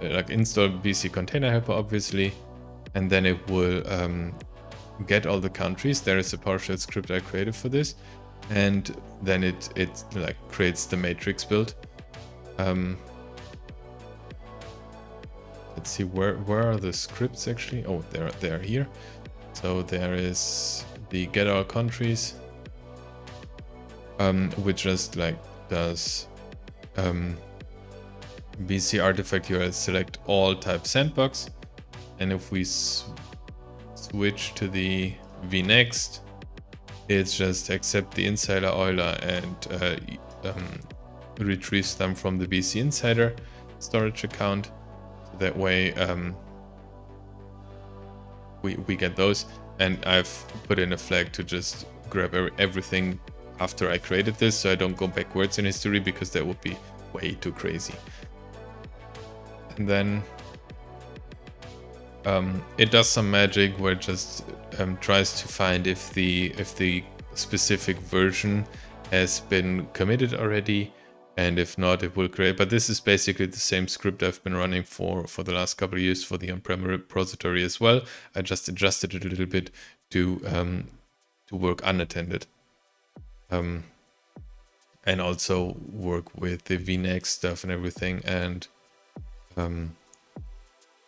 like install BC Container Helper, obviously, and then it will get all the countries. There is a PowerShell script I created for this, and then it like creates the matrix build. Let's see, where are the scripts actually? Oh, they're here. So there is the get all countries, which just like does BC artifact URL select all type sandbox. And if we switch to the vnext, it's just accept the insider Euler and retrieves them from the BC Insider storage account. So that way we get those. And I've put in a flag to just grab everything after I created this, so I don't go backwards in history because that would be way too crazy. And then it does some magic where it just tries to find if the specific version has been committed already, and if not, it will create. But this is basically the same script I've been running for the last couple of years for the on-prem repository as well. I just adjusted it a little bit to work unattended, and also work with the vnext stuff and everything, and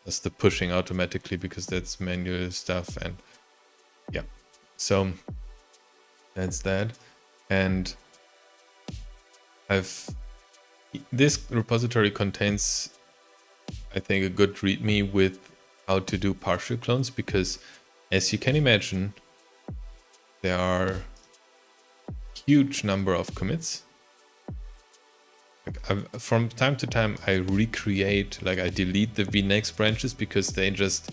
just the pushing automatically because that's manual stuff. And yeah, so that's that. And this repository contains, I think, a good README with how to do partial clones, because as you can imagine, there are huge number of commits. From time to time I recreate, like I delete the vnext branches because they just,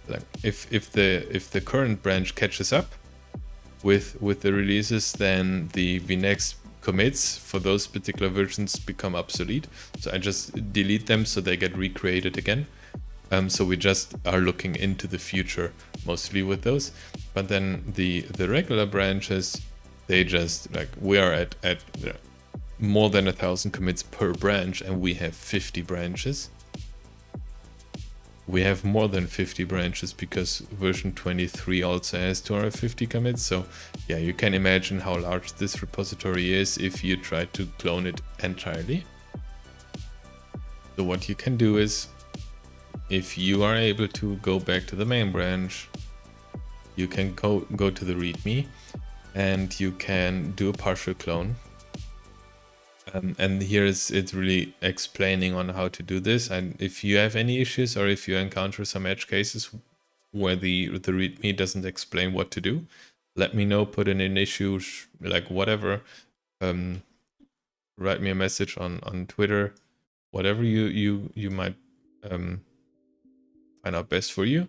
like, if the current branch catches up with the releases, then the vnext commits for those particular versions become obsolete. So I just delete them so they get recreated again. So we just are looking into the future mostly with those. But then the regular branches, they just, like, we are at more than 1,000 commits per branch, and we have 50 branches. we have more than 50 branches because version 23 also has 250 commits. So yeah, you can imagine how large this repository is if you try to clone it entirely. So what you can do is, if you are able to go back to the main branch, you can go to the README and you can do a partial clone. And here it's really explaining on how to do this. And if you have any issues or if you encounter some edge cases where the README doesn't explain what to do, let me know, put in an issue, like whatever. Write me a message on Twitter, whatever you might find out best for you,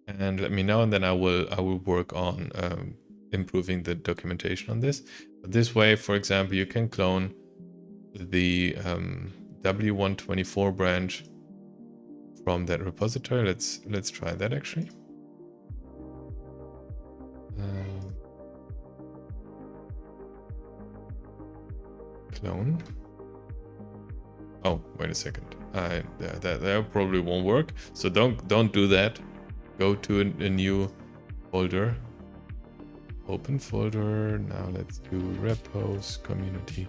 and let me know, and then I will work on improving the documentation on this. But this way, for example, you can clone the W124 branch from that repository. Let's try that actually. Clone. Oh, wait a second. That probably won't work. So don't do that. Go to a new folder. Open folder. Now let's do repos, community,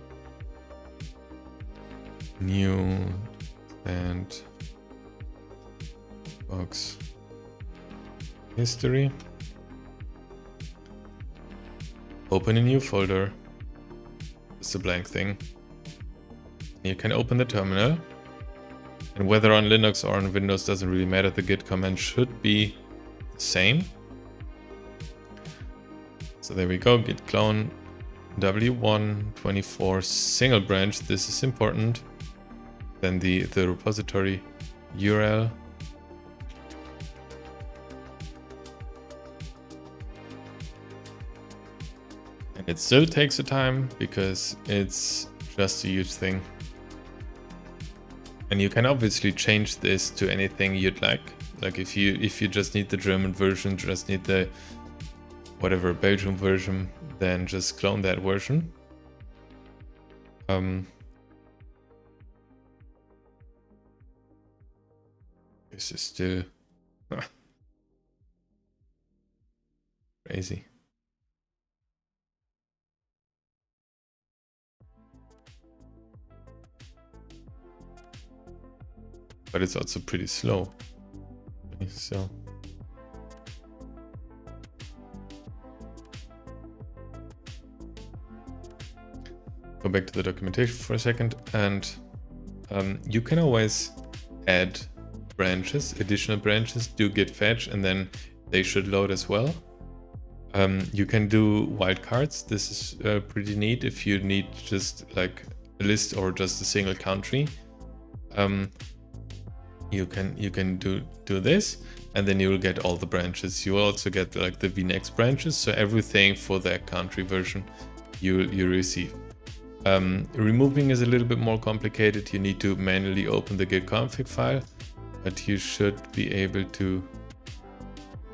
new, and box history. Open a new folder. It's a blank thing. You can open the terminal, and whether on Linux or on Windows doesn't really matter. The git command should be the same. So there we go, git clone W124 single branch. This is important. Then the repository URL. And it still takes a time because it's just a huge thing. And you can obviously change this to anything you'd like. Like if you just need the German version, just need the whatever Belgium version, then just clone that version. This is still crazy. But it's also pretty slow. So go back to the documentation for a second, and you can always add branches, additional branches, do git fetch, and then they should load as well. You can do wildcards. This is pretty neat if you need just like a list or just a single country. You can do this, and then you will get all the branches. You will also get like the vnext branches, so everything for that country version you receive. Removing is a little bit more complicated. You need to manually open the git config file, but you should be able to.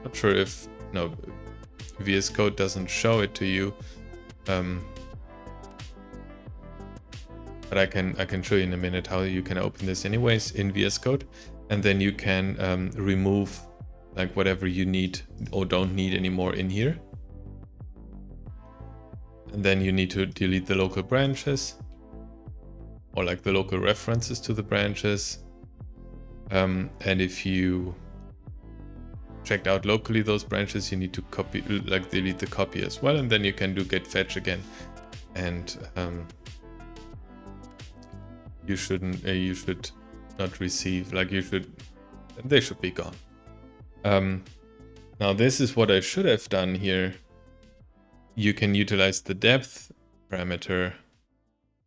Not sure if VS Code doesn't show it to you, but I can show you in a minute how you can open this anyways in VS Code, and then you can remove like whatever you need or don't need anymore in here. And then you need to delete the local branches or like the local references to the branches. And if you checked out locally those branches, you need to copy, like delete the copy as well. And then you can do git fetch again. And you should not receive, like they should be gone. Now this is what I should have done here. You can utilize the depth parameter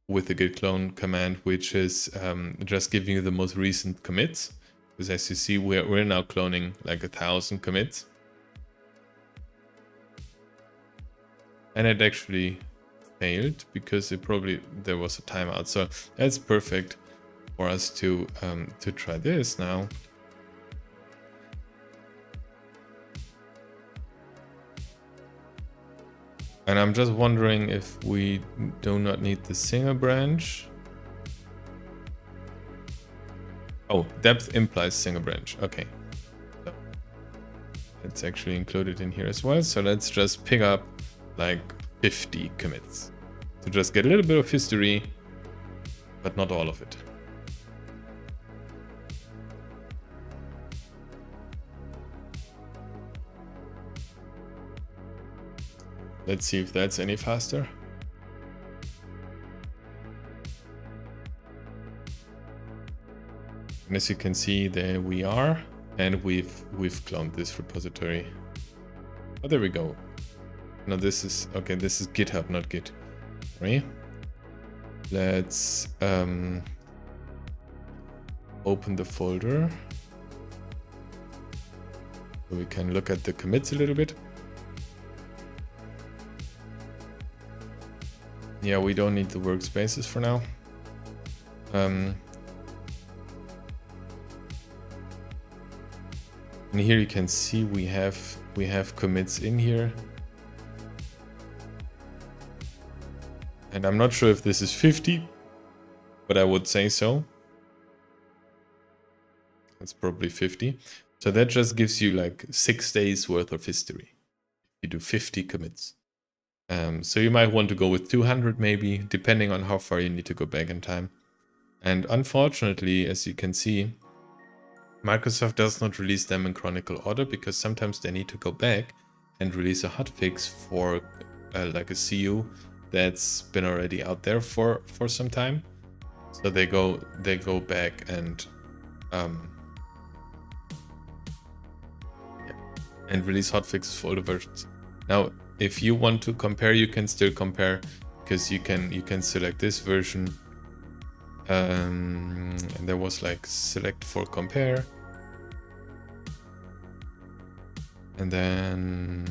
with the git clone command, which is just giving you the most recent commits. Because as you see, we're now cloning like 1,000 commits. And it actually failed because there was a timeout. So that's perfect for us to try this now. And I'm just wondering if we do not need the single branch. Oh, depth implies single branch. Okay, It's actually included in here as well. So let's just pick up like 50 commits to just get a little bit of history, but not all of it. Let's see if that's any faster. And as you can see, there we are, and we've cloned this repository. Oh, there we go. No, this is okay. This is GitHub, not Git. Right? Let's open the folder so we can look at the commits a little bit. Yeah, we don't need the workspaces for now. And here you can see we have commits in here. And I'm not sure if this is 50, but I would say so. It's probably 50. So that just gives you like 6 days worth of history. You do 50 commits. So you might want to go with 200 maybe, depending on how far you need to go back in time. And unfortunately, as you can see, Microsoft does not release them in chronicle order because sometimes they need to go back and release a hotfix for like a CU that's been already out there for some time. So they go back and release hotfixes for older versions. Now, if you want to compare, you can still compare because you can select this version. And there was like select for compare. And then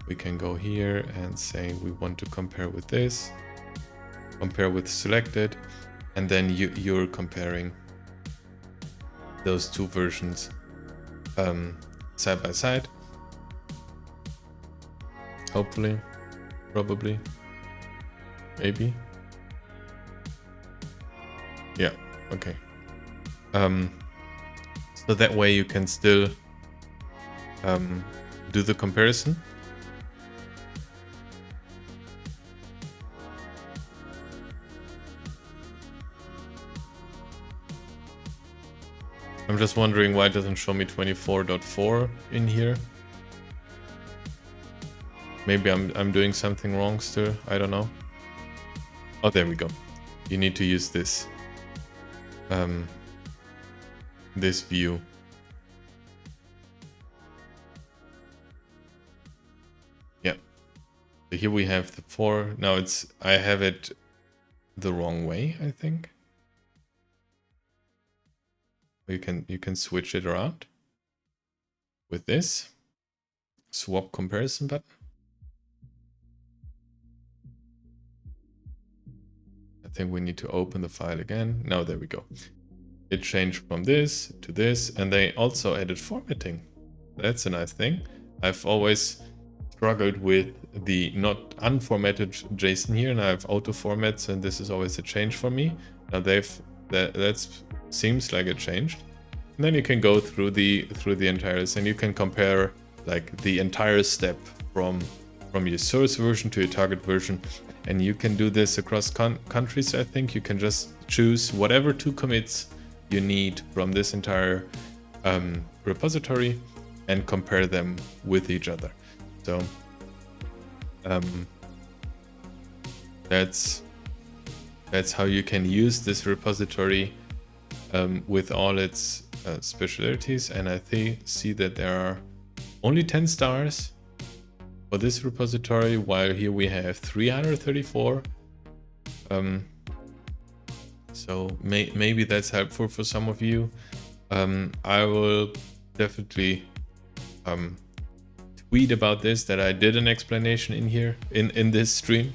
we can go here and say we want to compare with this, compare with selected, and then you're comparing those two versions side by side. Hopefully, probably, maybe. Yeah, okay. So that way you can still do the comparison. I'm just wondering why it doesn't show me 24.4 in here. Maybe I'm doing something wrong still. I don't know. Oh, there we go. You need to use this this view. Yeah. So here we have the 4. Now I have it the wrong way, I think. You can switch it around with this swap comparison button. I think we need to open the file again. Now there we go. It changed from this to this, and they also added formatting. That's a nice thing. I've always struggled with the not unformatted JSON here, and I have auto formats, and this is always a change for me. Now that seems like a change. And then you can go through the entire, and you can compare like the entire step from your source version to your target version. And you can do this across countries. I think you can just choose whatever 2 commits you need from this entire repository and compare them with each other. So that's how you can use this repository with all its specialties. And I see that there are only 10 stars for this repository, while here we have 334. So maybe that's helpful for some of you. I will definitely tweet about this, that I did an explanation in here in this stream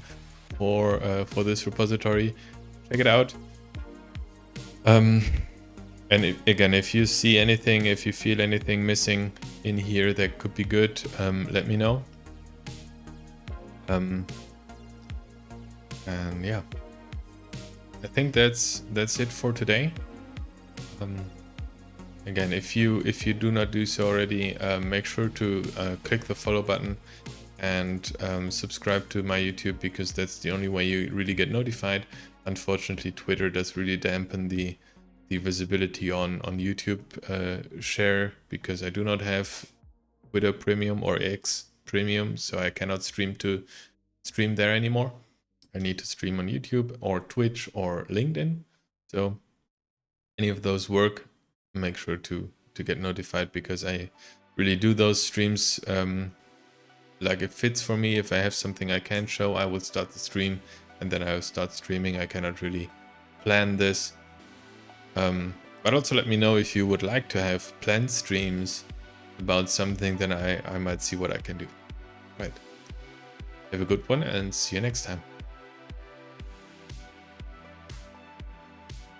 for this repository. Check it out. And again, if you see anything, if you feel anything missing in here that could be good, let me know. And yeah, I think that's it for today. Again, if you do not do so already, make sure to click the follow button and subscribe to my YouTube, because that's the only way you really get notified. Unfortunately, Twitter does really dampen the visibility on YouTube share, because I do not have Twitter Premium or X Premium, so I cannot stream there anymore. I need to stream on YouTube or Twitch or LinkedIn. So any of those work, make sure to get notified, because I really do those streams like it fits for me. If I have something I can show, I will start the stream and then I'll start streaming. I cannot really plan this. But also let me know if you would like to have planned streams about something, then I might see what I can do. Right. Have a good one and see you next time.